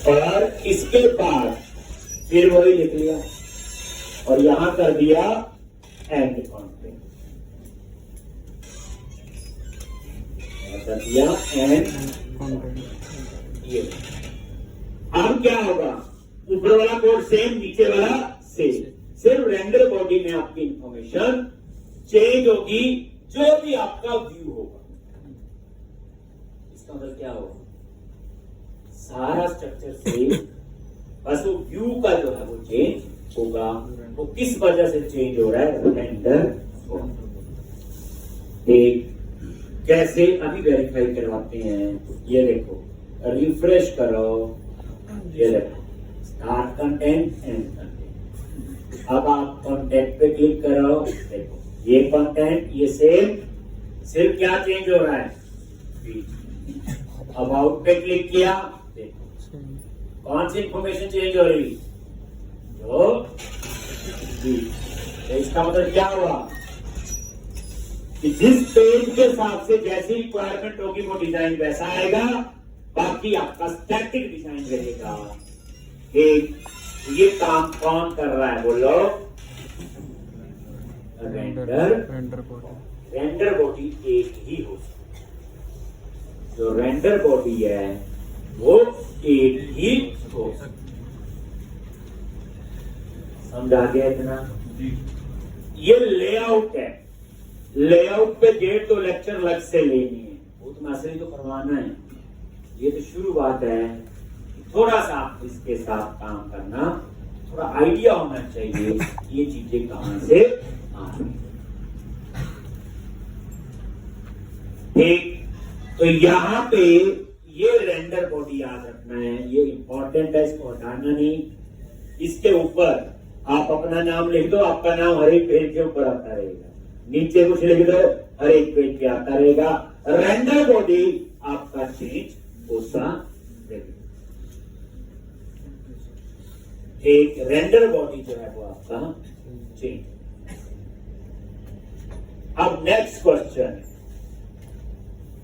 और इसके बाद फिर वही लिख लिया और यहां कर दिया एंड कॉन्टेंट, कर दिया एंड कॉन्टेंट। ये अब क्या होगा, ऊपर वाला कोड सेम, नीचे वाला सेम, सिर्फ रेंडर बॉडी में आपकी इंफॉर्मेशन चेंज होगी, जो भी आपका व्यू होगा। इसका मतलब क्या होगा, सारा स्ट्रक्चर सेम, बस वो व्यू का जो है वो चेंज होगा। वो किस वजह से चेंज हो रहा है, रेंडर एक कैसे अभी वेरीफाई करवाते हैं। ये देखो, रिफ्रेश करो, ये देखो स्टार्ट कंटेंट एंड कंटेंट। अब आप कॉन्टेक्ट पे क्लिक करो, देखो ये कंटेंट ये सेम, सिर्फ क्या चेंज हो रहा है, अबाउट पे क्लिक किया, देखो कौन सी इंफॉर्मेशन चेंज हो रही, जो तो इसका मतलब क्या हुआ कि जिस पेज के हिसाब से जैसी रिक्वायरमेंट होगी वो डिजाइन वैसा आएगा, बाकी आपका स्टैटिक डिजाइन रहेगा। एक ये काम कौन कर रहा है, बोलो, रेंडर बॉडी एक ही हो सकती है, जो रेंडर बॉडी है वो एक ही हो सकती है। समझा गया इतना? ये लेआउट है, लेआउट पे 1.5 लेक्चर अलग से लेनी है, वो तो मैसेज तो करवाना है। ये तो शुरुआत है, थोड़ा सा आप इसके साथ काम करना, थोड़ा आइडिया होना चाहिए ये चीजें कहां से आ रही। ठीक, तो यहां पे ये रेंडर बॉडी याद रखना है, ये इंपॉर्टेंट है, इसको हटाना नहीं। इसके ऊपर आप अपना नाम लिख दो, आपका नाम हर एक पेज के ऊपर आता रहेगा, नीचे कुछ लिख दो, हर एक पेज पे आता रहेगा। रेंडर बॉडी आपका चेंज होता रहेगा। एक रेंडर बॉडी जो है वो आपका चेंज। अब नेक्स्ट क्वेश्चन,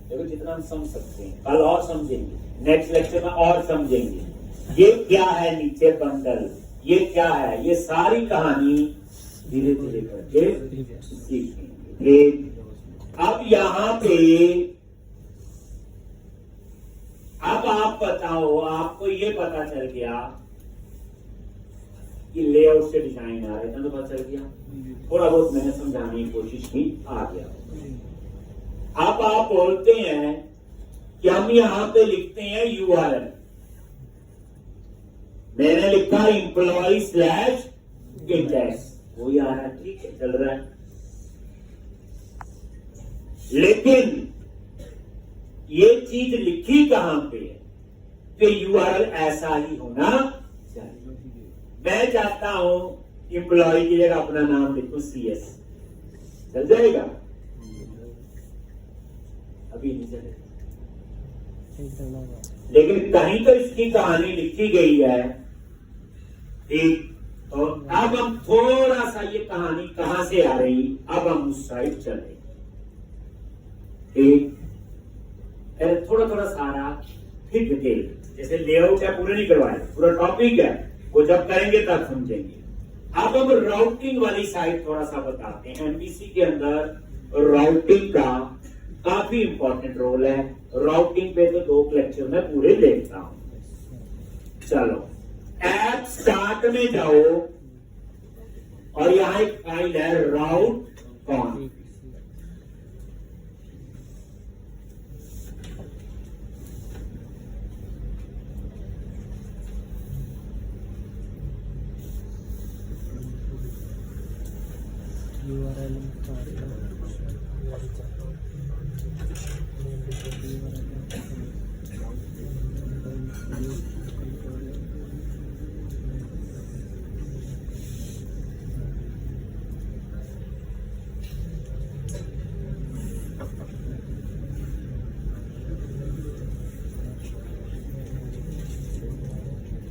देखो जितना हम समझ सकते हैं कल और समझेंगे, नेक्स्ट लेक्चर में और समझेंगे। ये क्या है नीचे बंडल, ये क्या है, ये सारी कहानी धीरे धीरे करके सीखेंगे। अब यहां पे अब आप बताओ, आपको ये पता चल गया कि लेआउट से डिजाइन आ रहा है, इतना तो पता चल गया। थोड़ा बहुत मैंने समझाने की कोशिश की, आ गया। अब आप बोलते हैं कि हम यहां पे लिखते हैं यूआरएल, मैंने लिखा employee/index, वही आ रहा है, ठीक है, चल रहा है। लेकिन ये चीज लिखी कहां पे है कि यूआरएल ऐसा ही होना चाहिए। मैं चाहता हूं एम्प्लॉय की जगह अपना नाम लिखूं CS, चल जाएगा? अभी नहीं चलेगा। लेकिन कहीं तो इसकी कहानी लिखी गई है, ठीक। और अब हम थोड़ा सा ये कहानी कहां से आ रही, अब हम उस साइड चले, ठीक। थोड़ा थोड़ा सारा फिर डिटेल, जैसे लेआउट है पूरे नहीं करवाए, पूरा टॉपिक है, वो जब करेंगे तब समझेंगे। अब हम राउटिंग वाली साइड थोड़ा सा बताते हैं। एमबीसी के अंदर राउटिंग का काफी इंपॉर्टेंट रोल है। राउटिंग पे तो 2 लेक्चर में पूरे देखता हूं। चलो ऐप स्टार्ट में जाओ और यहां एक फाइल है राउट कॉन,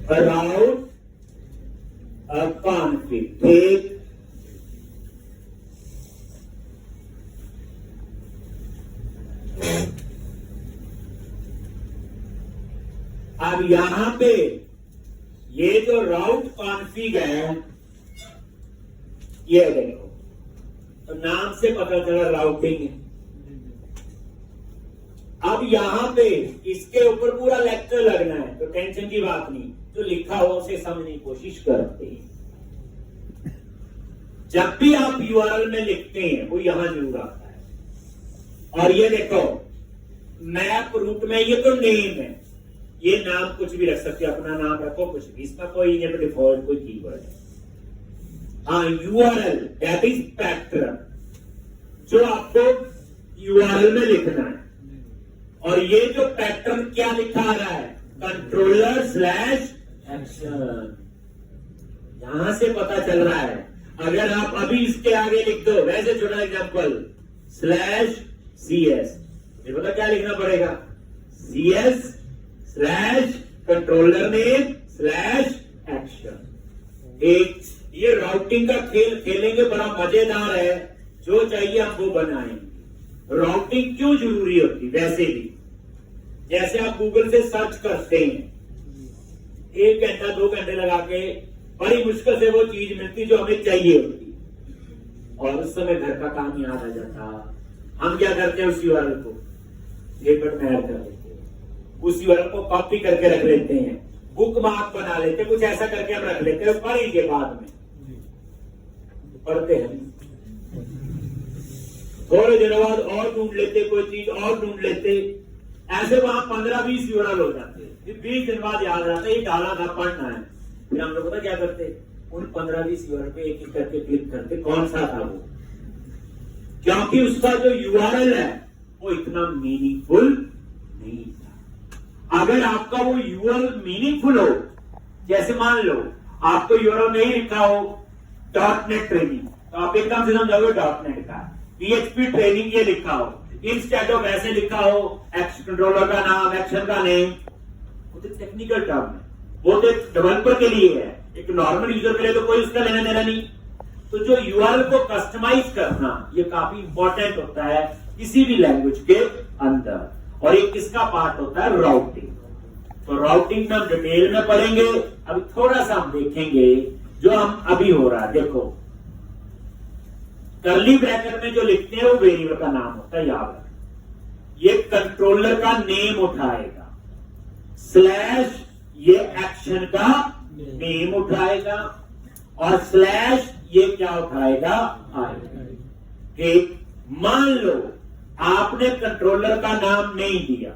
राउट कॉन्फिग, ठीक। अब यहां पे ये जो राउट कॉन्फिग है, ये देखो, तो नाम से पता चला राउटिंग है। अब यहां पे इसके ऊपर पूरा लेक्चर लगना है, तो टेंशन की बात नहीं, जो लिखा हो उसे समझने की कोशिश करते हैं। जब भी आप यूआरएल में लिखते हैं वो यहां जरूर आता है। और ये देखो मैप रूट में, ये तो नेम है, ये नाम कुछ भी रख सकते हो, अपना नाम रखो, कुछ भी, इसका कोई डिफॉल्ट कोई कीवर्ड है। हाँ, यूआरएल दैट इज पैटर्न, जो आपको यूआरएल में लिखना है। और ये जो पैटर्न क्या लिखा रहा है, कंट्रोलर/एक्शन, यहां से पता चल रहा है। अगर आप अभी इसके आगे लिख दो, वैसे छोटा एग्जांपल /CS, ये पता क्या लिखना पड़ेगा, CS/कंट्रोलर नेम/एक्शन। एक ये राउटिंग का खेल खेलेंगे, बड़ा मजेदार है, जो चाहिए हम वो बनाएंगे। राउटिंग क्यों जरूरी होती, वैसे भी जैसे आप गूगल से सर्च करते हैं, 1 घंटा 2 घंटे लगा के बड़ी मुश्किल से वो चीज मिलती जो हमें चाहिए होती, और उस समय घर का काम याद आ जाता। हम क्या करते हैं, उस यूआरएल को एक बार में ऐड कर लेते हैं, उस यूआरएल को कॉपी करके रख लेते हैं, बुक मार्क बना लेते हैं, कुछ ऐसा करके हम रख लेते हैं, पढ़ेंगे बाद में, पढ़ते हैं, थोड़े दिनों बाद और ढूंढ लेते, कोई चीज और ढूंढ लेते, ऐसे वहां 15-20 यूआरएल हो जाते हैं। फिर 20 दिन बाद याद आता है ये डाला था, पढ़ना है। फिर हम लोग पता क्या करते, उन 15-20 यूआरएल पे एक एक करके क्लिक करते, कौन सा था वो, क्योंकि उसका जो यूआरएल है वो इतना मीनिंगफुल नहीं था। अगर आपका वो यूआरएल मीनिंगफुल हो, जैसे मान लो आपको यूआरएल नहीं लिखा हो .NET ट्रेनिंग, तो आप एकदम से समझोगे .NET का, PHP ट्रेनिंग ये लिखा हो, इंस्टेड ऑफ ऐसे लिखा हो कंट्रोलर का नाम, एक्शन का नेम, वो तो टेक्निकल टर्म है, वो तो एक डेवलपर के लिए है, एक नॉर्मल यूजर के लिए तो कोई उसका लेना देना नहीं। तो जो यूआरएल को कस्टमाइज करना ये काफी इंपॉर्टेंट होता है किसी भी लैंग्वेज के अंदर, और एक किसका पार्ट होता है, राउटिंग। तो राउटिंग में हम डिटेल में पढ़ेंगे, अभी थोड़ा सा हम देखेंगे जो हम अभी हो रहा है। देखो कर्ली ब्रैकेट में जो लिखते हैं वो वेरिएबल का नाम होता है, याद रखें। ये कंट्रोलर का नेम उठाएगा, स्लैश ये एक्शन का नेम उठाएगा, और स्लैश ये क्या उठाएगा, आई। ठीक, मान लो आपने कंट्रोलर का नाम नहीं दिया,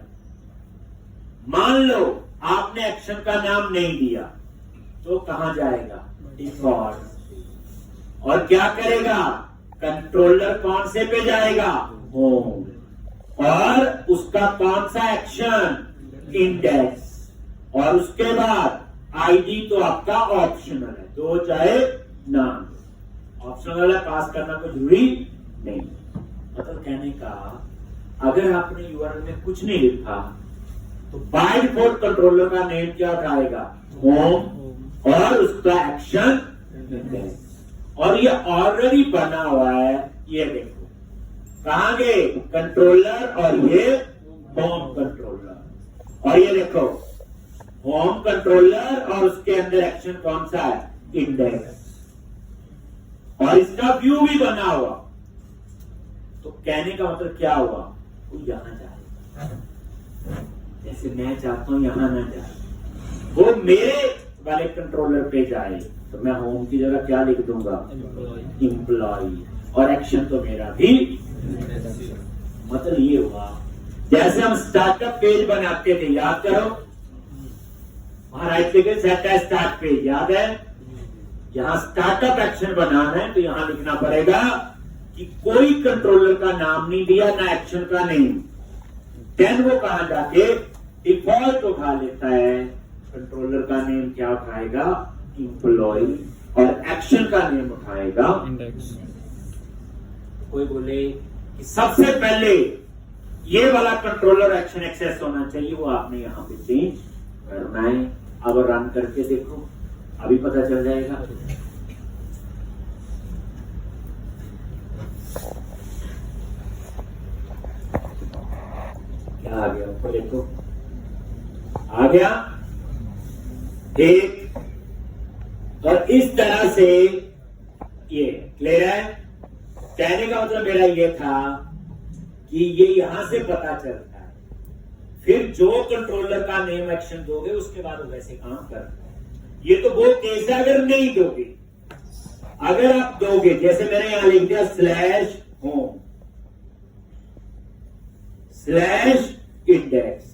मान लो आपने एक्शन का नाम नहीं दिया, तो कहां जाएगा, डिफॉल्ट। और क्या करेगा, कंट्रोलर कौन से पे जाएगा, होम, और उसका कौन सा एक्शन, इंडेक्स, और उसके बाद आईडी तो आपका ऑप्शनल है, तो चाहे नाम ऑप्शनल है, पास करना कोई जरूरी नहीं। मतलब कहने का, अगर आपने यूआरएल में कुछ नहीं लिखा तो बाय डिफॉल्ट कंट्रोलर का नेम क्या उठाएगा, होम, और उसका एक्शन इंडेक्स। और ये ऑलरेडी बना हुआ है, ये देखो कहां गए, कंट्रोलर, और ये होम कंट्रोलर, और ये देखो होम कंट्रोलर, और उसके अंदर एक्शन कौन सा है, इंडेक्स, और इसका व्यू भी बना हुआ। तो कहने का मतलब क्या हुआ, वो यहां जाए, जैसे मैं चाहता हूं यहां ना जाए, वो मेरे वाले कंट्रोलर पे जाए, तो मैं होम की जगह क्या लिख दूंगा, एम्प्लॉय, और एक्शन तो मेरा भी। मतलब ये हुआ, जैसे हम स्टार्टअप पेज बनाते थे, याद करो, वहां राइट क्लिक सेट है स्टार्ट पेज, याद है, यहां स्टार्टअप एक्शन बनाना है, तो यहां लिखना पड़ेगा कि कोई कंट्रोलर का नाम नहीं दिया, ना एक्शन का नेम, देन वो कहां जाके डिफॉल्ट उठा लेता है, कंट्रोलर का नेम क्या उठाएगा, एम्प्लॉय, और एक्शन का नेम उठाएगा, इंडेक्स। कोई बोले कि सबसे पहले ये वाला कंट्रोलर एक्शन एक्सेस होना चाहिए, वो आपने यहां पे चेंज करना है। अब रन करके देखो, अभी पता चल जाएगा। क्या आ गया, ऊपर देखो, आ गया, ठीक। और इस तरह से ये क्लियर है। कहने का मतलब मेरा ये था कि ये यहां से पता चलता है, फिर जो कंट्रोलर का नेम एक्शन दोगे उसके बाद वो वैसे काम करता है। ये तो वो केस है अगर नहीं दोगे। अगर आप दोगे, जैसे मैंने यहां लिख दिया स्लैश होम स्लैश इंडेक्स,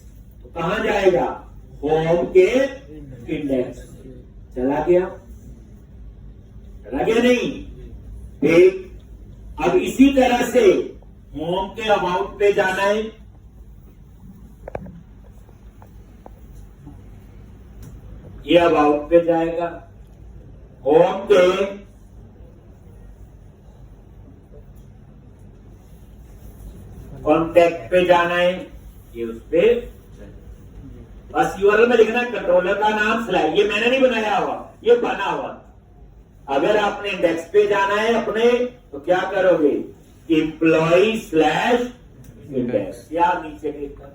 तो कहां जाएगा, होम के इंडेक्स, चला गया नहीं, ठीक। अब इसी तरह से होम के अबाउट पे जाना है, ये अबाउट पे जाएगा, होम के कॉन्टेक्ट पे जाना है, ये उस पे, बस यूआरएल में लिखना कंट्रोलर का नाम स्लैश, ये मैंने नहीं बनाया हुआ, ये बना हुआ। अगर आपने इंडेक्स पे जाना है अपने, तो क्या करोगे, एम्प्लॉय स्लैश इंडेक्स, या नीचे क्लिक कर।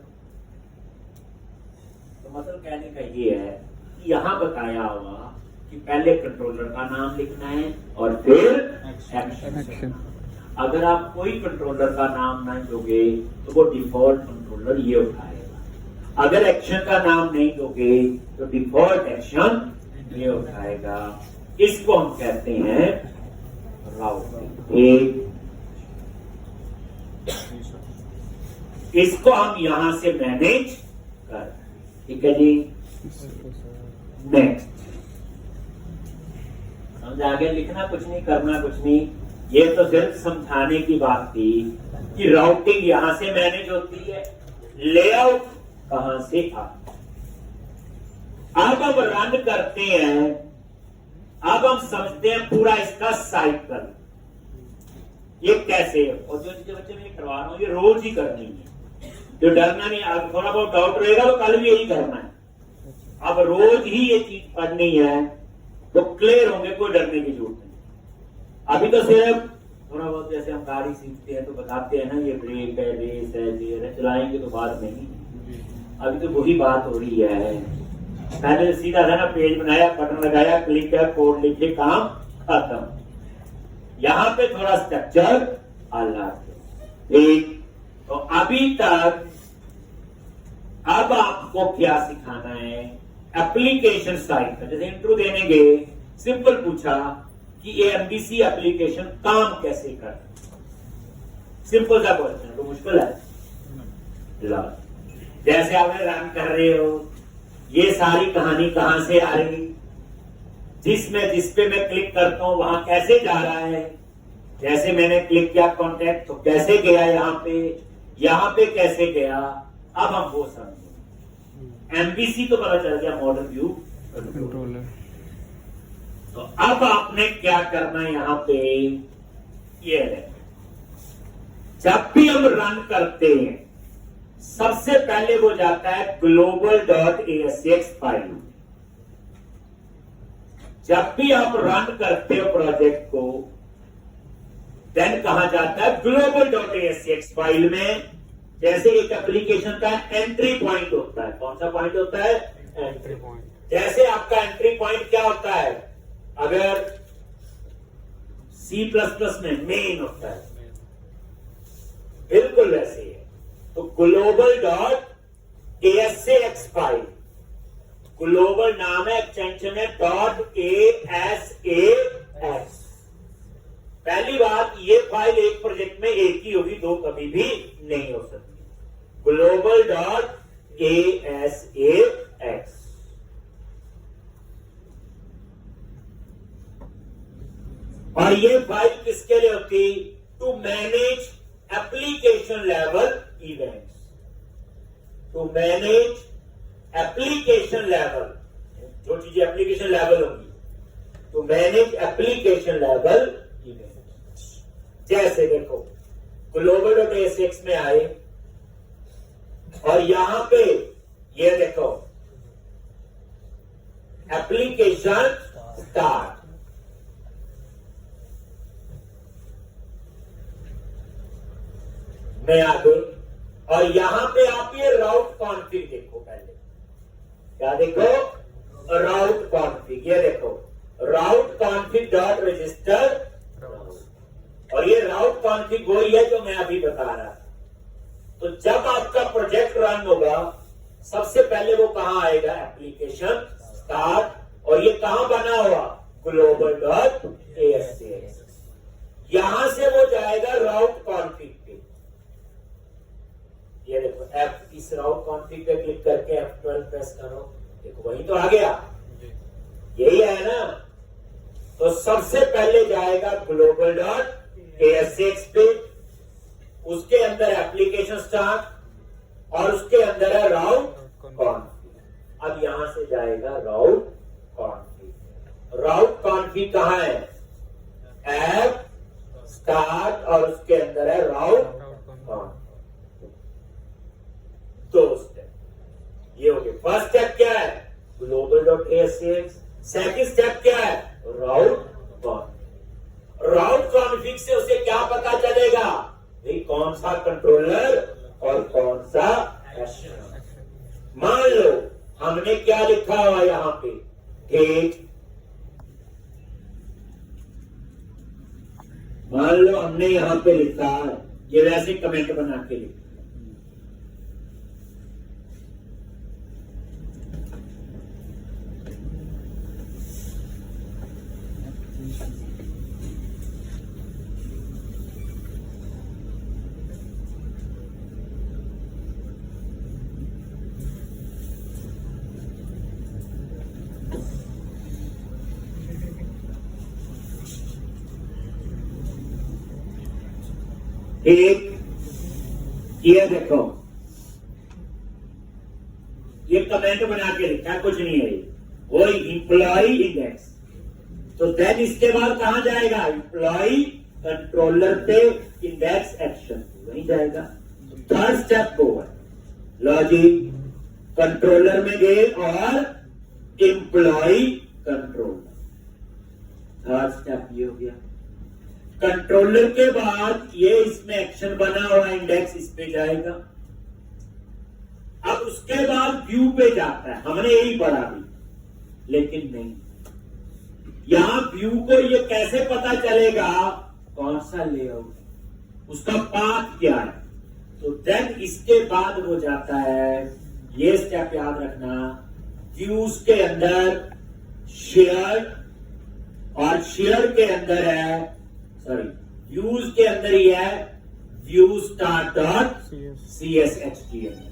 तो मतलब कहने का ये है कि यहां बताया हुआ कि पहले कंट्रोलर का नाम लिखना है और फिर एक्शन। अगर आप कोई कंट्रोलर का नाम नहीं दोगे तो वो डिफॉल्ट कंट्रोलर ये उठाएगा। अगर एक्शन का नाम नहीं दोगे तो डिफॉल्ट एक्शन ये उठाएगा। इसको हम कहते हैं राउटिंग। इसको हम यहां से मैनेज कर, ठीक है जी। नेक्स्ट, समझ आगे, लिखना कुछ नहीं, करना कुछ नहीं, ये तो सिर्फ समझाने की बात थी कि राउटिंग यहां से मैनेज होती है, लेआउट कहां से आता है। अब हम रन करते हैं, अब हम समझते हैं पूरा इसका साइकिल, ये कैसे है। और जो चीजें बच्चे मैं करवा रहा हूं ये रोज ही करनी है, जो डरना नहीं। अब थोड़ा बहुत डाउट रहेगा तो कल भी यही करना है। अब रोज ही ये चीज पढ़नी है तो क्लियर होंगे, कोई डरने की जरूरत नहीं। अभी तो सिर्फ थोड़ा बहुत, जैसे हम गाड़ी सीखते हैं तो बताते हैं ना, ये ब्रेक है, रेस है, गियर है, चलाएंगे तो बाद में ही। अभी तो वही बात हो रही है। पहले सीधा था ना, पेज बनाया, बटन लगाया, क्लिक किया, कोड लिखे, काम खत्म। यहां पे थोड़ा स्ट्रक्चर अलग है। तो अभी तक अब आपको क्या सिखाना है, एप्लीकेशन साइड का। जैसे इंट्रो देने गए सिंपल पूछा कि ये एमबीसी एप्लीकेशन काम कैसे करता है। सिंपल सा क्वेश्चन, तो मुश्किल है। लो, जैसे आप रन कर रहे हो, ये सारी कहानी कहां से आ रही, जिस पे मैं क्लिक करता हूं वहां कैसे जा रहा है। जैसे मैंने क्लिक किया कॉन्टैक्ट, तो कैसे गया यहाँ पे कैसे गया। अब हम वो समझे। एमबीसी तो पता चल गया, मॉडल व्यू कंट्रोलर। तो अब आपने क्या करना है यहाँ पे, ये है, जब भी हम रन करते हैं सबसे पहले वो जाता है global.asx फाइल। जब भी आप रन करते हो प्रोजेक्ट को, देन कहां जाता है, global.asx फाइल में। जैसे एक एप्लीकेशन का एंट्री पॉइंट होता है, कौन सा पॉइंट होता है, एंट्री पॉइंट। जैसे आपका एंट्री पॉइंट क्या होता है, अगर C++ में मेन होता है, बिल्कुल वैसे ही है। तो global.asx फाइल, ग्लोबल नाम है, एक्सटेंशन है .asax। पहली बात, ये फाइल एक प्रोजेक्ट में एक ही होगी, दो कभी भी नहीं हो सकती। global.asax। और ये फाइल किसके लिए होती, to manage application level events. To manage application level, जो चीजें एप्लीकेशन लेवल होंगी, to manage application level events. जैसे देखो, global.asx में आए और यहां पे ये देखो एप्लीकेशन स्टार्ट, मैं आ गई और यहां पे आप ये राउट कॉन्फ़िग देखो। पहले क्या देखो, राउट कॉन्फ़िग, ये देखो राउट कॉन्फ़िग डॉट रजिस्टर। और ये राउट कॉन्फ़िग वही है जो मैं अभी बता रहा था। तो जब आपका प्रोजेक्ट रन होगा, सबसे पहले वो कहां आएगा, एप्लीकेशन स्टार्ट। और ये कहां बना हुआ, global.asx। यहां से वो जाएगा राउट कॉन्फ़िग पे। ये देखो इस राउट कॉन्फ़िग पे क्लिक करके F12 प्रेस करो, देखो वही तो आ गया, यही है ना। तो सबसे पहले जाएगा global.asx पे, उसके अंदर एप्लीकेशन स्टार्ट और उसके अंदर है राउट कॉन्फ़िग। अब यहां से जाएगा राउट कॉन्फ़िग। राउट कॉन्फ़िग कहां है, ऐप स्टार्ट और उसके अंदर है राउट कॉन्फ़िग। दो स्टेप ये हो गए। फर्स्ट स्टेप क्या है, global.asx। सेकंड स्टेप क्या है, राउट कॉन्फ़िग। राउट कॉन्फ़िग से उसे क्या पता चलेगा, भाई कौन सा कंट्रोलर और कौन सा एक्शन। मान लो हमने क्या लिखा हुआ यहां पे, एक, मान लो हमने यहां पे लिखा है, ये वैसे कमेंट बना के लिखा, एक ये देखो, ये कमेंट बना के लिखा, कुछ नहीं है, वो इंप्लॉय इंडेक्स। तो देन इसके बाद कहां जाएगा, इंप्लॉय कंट्रोलर पे इंडेक्स एक्शन वहीं जाएगा। थर्ड स्टेप को है लॉजिक, कंट्रोलर में गए और इंप्लॉय कंट्रोलर। थर्ड स्टेप ये हो गया। कंट्रोलर के बाद ये इसमें एक्शन बना हुआ इंडेक्स इस पे जाएगा। अब उसके बाद व्यू पे जाता है, हमने यही पढ़ा भी, लेकिन नहीं, यहां व्यू को ये कैसे पता चलेगा कौन सा लेआउट, उसका पाथ क्या है। तो देन इसके बाद वो जाता है, ये स्टेप याद रखना, व्यूज के अंदर शेयर और शेयर के अंदर है, सॉरी व्यूज के अंदर ही है व्यू स्टार्ट डॉट CSHTML।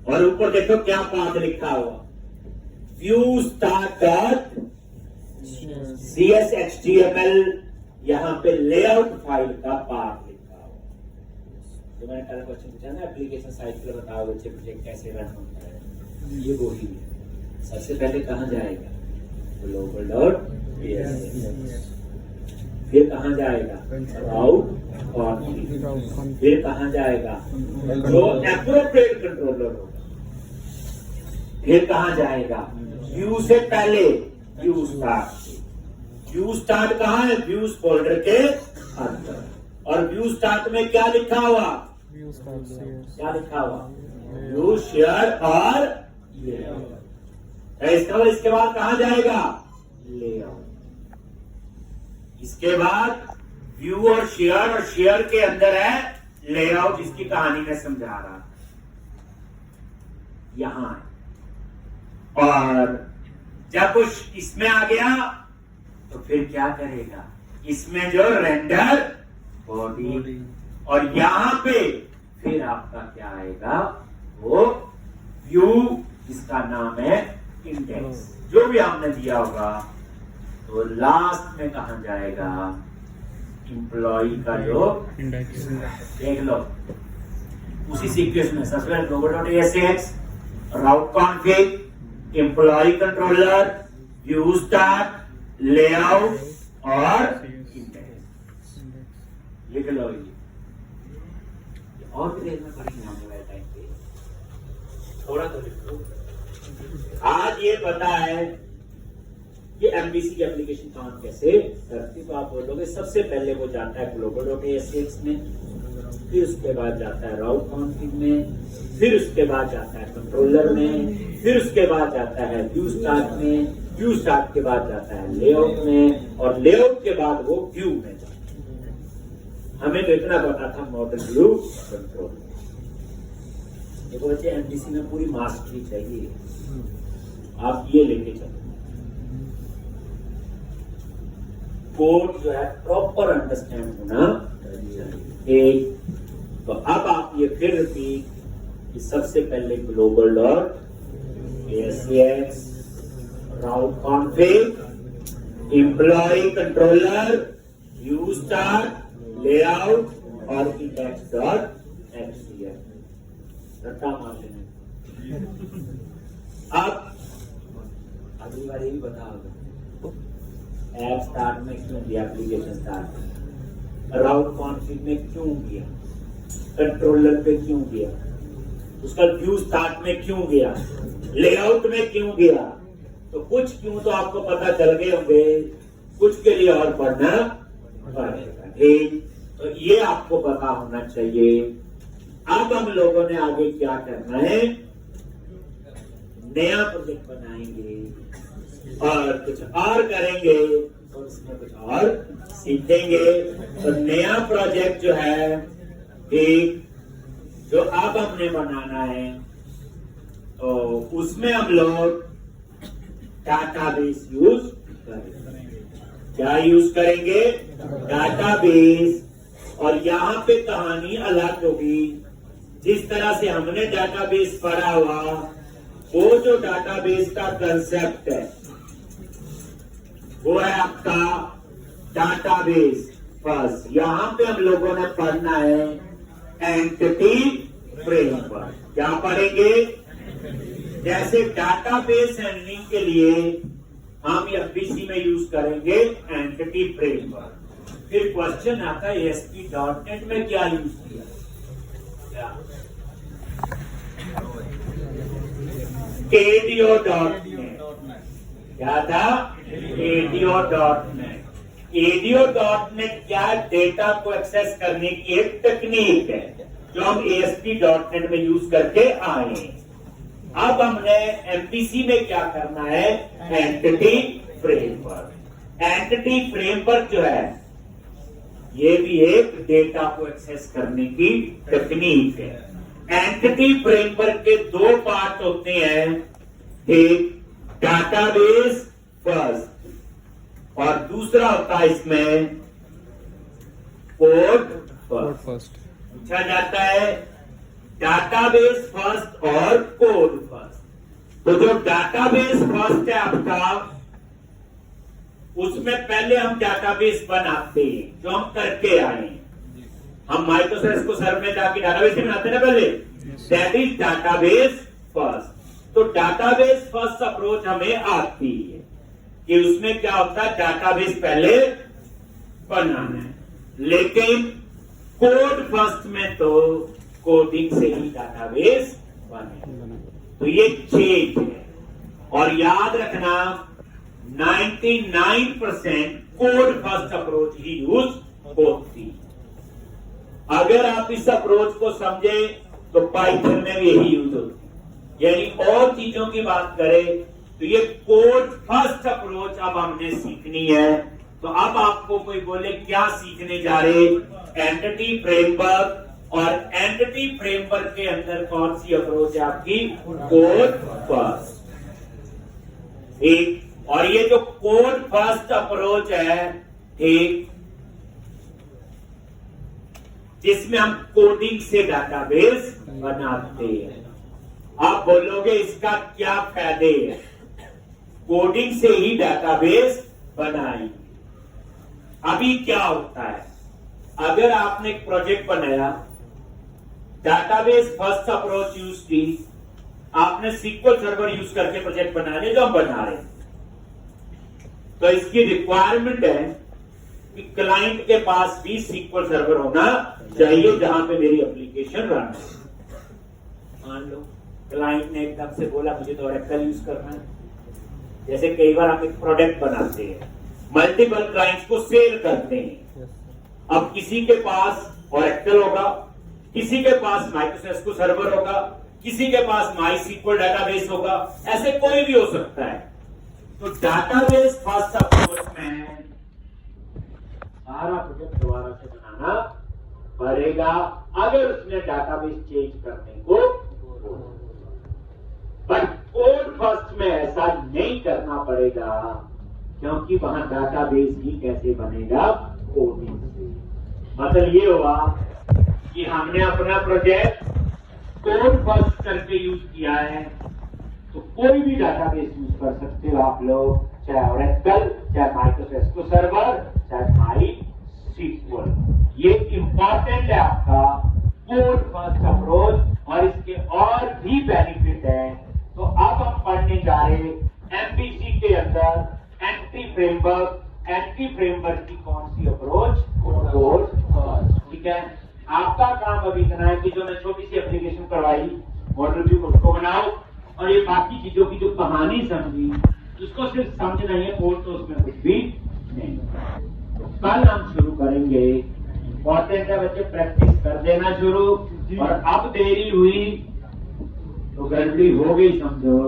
और ऊपर देखो क्या पाथ लिखा हुआ, व्यू स्टार्ट डॉट CSHTML, यहां पे लेआउट फाइल का पाथ लिखा हुआ। तो मैंने कल क्वेश्चन पूछा ना, एप्लीकेशन साइट पर बताओ बच्चे प्रोजेक्ट कैसे रन होता है, ये वो ही है। सबसे पहले कहां जाएगा, ग्लोबल डॉट CSS, फिर कहां जाएगा राउट कॉन्फिग, फिर कहां जाएगा जो एप्रोप्रिएट कंट्रोलर होगा, फिर कहां जाएगा व्यू से पहले व्यू स्टार्ट। व्यू स्टार्ट कहां है, व्यूज फोल्डर के अंदर। और व्यू स्टार्ट में क्या लिखा हुआ, क्या लिखा हुआ, व्यू शेयर और लेआउट। इसके बाद कहां जाएगा लेआउट। इसके बाद व्यू और शेयर के अंदर है लेआउट। इसकी कहानी में समझा रहा यहां है। और जब कुछ इसमें आ गया तो फिर क्या करेगा, इसमें जो रेंडर बॉडी, और यहां पे फिर आपका क्या आएगा, वो व्यू जिसका नाम है इंडेक्स, जो भी आपने दिया होगा। तो लास्ट में कहां जाएगा, एम्प्लॉय का जो इंडेक्स, देख लो उसी सीक्वेंस में सबसे पहले global.asx, route config, employ controller, view start, layout और इंडेक्स। लिख लो ये, और भी देखना पड़ेगा हमें टाइम पे, थोड़ा तो लिख लो। आज ये पता है कि एमबीसी की एप्लीकेशन काम कैसे करती, तो आप बोलोगे सबसे पहले वो जाता है global.asx में, फिर उसके बाद जाता है राउट कॉन्फिग में, फिर उसके बाद जाता है कंट्रोलर में, फिर उसके बाद जाता है व्यू स्टार्ट में, व्यू स्टार्ट के बाद जाता है लेआउट में, और लेआउट के बाद वो व्यू में जाता है। हमें तो इतना पता था मॉडल व्यू कंट्रोल। देखो बच्चे एमबीसी में पूरी मास्टरी चाहिए, आप ये लेके चलो, कोड जो है प्रॉपर अंडरस्टैंड होना एक। तो अब आप ये फिर रिपीट कि सबसे पहले global.asx, route config, employ controller, view start, layout और index.html रट्टा मार लेना। अब अगली बार ये भी बताओगे ऐप स्टार्ट में क्यों दिया, एप्लीकेशन स्टार्ट, राउट कॉन्फिग में क्यों गया, कंट्रोलर पे क्यों गया, उसका व्यू स्टार्ट में क्यों गया, लेआउट में क्यों गया। तो कुछ क्यों तो आपको पता चल गए होंगे, कुछ के लिए और पढ़ना पड़ेगा, ठीक। तो ये आपको पता होना चाहिए। अब हम लोगों ने आगे क्या करना है, नया प्रोजेक्ट बनाएंगे और कुछ और करेंगे और उसमें कुछ और सीखेंगे। तो नया प्रोजेक्ट जो है, ठीक, जो अब हमने बनाना है, तो उसमें हम लोग डाटाबेस यूज करेंगे। क्या यूज करेंगे, डाटाबेस। और यहाँ पे कहानी अलग होगी। जिस तरह से हमने डाटाबेस पढ़ा हुआ, वो जो डाटाबेस का कंसेप्ट है वो है आपका डाटाबेस। बस यहां पे हम लोगों ने पढ़ना है एंटिटी फ्रेमवर्क। क्या पढ़ेंगे, जैसे डाटाबेस हैंडलिंग के लिए हम एफबीसी में यूज करेंगे एंटिटी फ्रेमवर्क। फिर क्वेश्चन आता है ASP.NET में क्या यूज किया, ADO.NET क्या था, ADO.NET। ADO.NET क्या, डेटा को एक्सेस करने की एक टेक्निक है जो हम ASP.NET में यूज करके आए। अब हमने एमपीसी में क्या करना है, एंटिटी फ्रेमवर्क। एंटिटी फ्रेमवर्क जो है ये भी एक डेटा को एक्सेस करने की टेक्निक है। एंटिटी फ्रेमवर्क के दो पार्ट होते हैं, एक डाटाबेस फर्स्ट, और दूसरा होता है इसमें कोड फर्स्ट। पूछा जाता है डाटाबेस फर्स्ट और कोड फर्स्ट। तो जो डाटाबेस फर्स्ट है आपका, उसमें पहले हम डाटाबेस बनाते हैं, जो हम करके आए हैं। हम माइक्रोसॉफ्ट को सर्वर में जाके डाटाबेस बनाते हैं ना पहले, दैट इज डाटाबेस फर्स्ट। तो डाटाबेस फर्स्ट अप्रोच हमें आती है कि उसमें क्या होता है, डाटाबेस पहले बनाना है। लेकिन कोड फर्स्ट में तो कोडिंग से ही डाटाबेस बने। तो ये चेंज है। और याद रखना 99% कोड फर्स्ट अप्रोच ही यूज होती। अगर आप इस अप्रोच को समझे तो पाइथन में भी यही यूज होती। यानी और चीजों की बात करें तो ये कोड फर्स्ट अप्रोच अब हमने सीखनी है। तो अब आपको कोई बोले क्या सीखने जा रहे, एंटिटी फ्रेमवर्क, और एंटिटी फ्रेमवर्क के अंदर कौन सी अप्रोच है आपकी, कोड फर्स्ट। ठीक, और ये जो कोड फर्स्ट अप्रोच है, ठीक, जिसमें हम कोडिंग से डाटाबेस बनाते हैं। आप बोलोगे इसका क्या फायदे है, कोडिंग से ही डाटाबेस बनाएंगे। अभी क्या होता है, अगर आपने एक प्रोजेक्ट बनाया, डाटाबेस फर्स्ट अप्रोच यूज की, आपने सीक्वल सर्वर यूज करके प्रोजेक्ट बना लिया जो हम बना रहे हैं, तो इसकी रिक्वायरमेंट है कि क्लाइंट के पास भी सीक्वल सर्वर होना चाहिए जहां पे मेरी एप्लीकेशन रन हो। मान लो क्लाइंट ने एकदम से बोला मुझे तो ओरेकल यूज करना है। जैसे कई बार आप एक प्रोडक्ट बनाते हैं, मल्टीपल क्लाइंट्स को सेल करते हैं। अब किसी के पास ओरेकल होगा, किसी के पास माइक्रोसॉफ्ट सर्वर होगा, किसी के पास माई सीक्वल डाटाबेस होगा, ऐसे कोई भी हो सकता है। तो डाटाबेस फर्स्ट अप्रोच में सारा प्रोजेक्ट दोबारा से बनाना पड़ेगा अगर उसने डाटाबेस चेंज करने को। पर कोड फर्स्ट में ऐसा नहीं करना पड़ेगा, क्योंकि वहां डाटाबेस ही कैसे बनेगा, कोडिंग से। मतलब ये हुआ कि हमने अपना प्रोजेक्ट कोड फर्स्ट करके यूज किया है, तो कोई भी डाटाबेस यूज कर सकते हो आप लोग, चाहे ओरेकल, चाहे माइक्रोसॉफ्ट सर्वर, चाहे माई सीक्वल। ये इंपॉर्टेंट है आपका कोड फर्स्ट अप्रोच, और इसके और भी बेनिफिट है। तो अब हम पढ़ने जा रहे हैं एमवीसी के अंदर एंटिटी फ्रेमवर्क। एंटिटी फ्रेमवर्क की कौन सी अप्रोच, कोड फर्स्ट। ठीक है, आपका काम अभी इतना है कि जो मैं छोटी सी एप्लीकेशन करवाई, मॉडल व्यू उसको बनाओ, और ये बाकी चीजों की जो कहानी समझी उसको सिर्फ समझना ही है, कोड तो उसमें कुछ भी नहीं। तो कल हम शुरू करेंगे। इंपॉर्टेंट है बच्चे, प्रैक्टिस कर देना शुरू। और अब देरी हुई तो गलती हो गई समझो।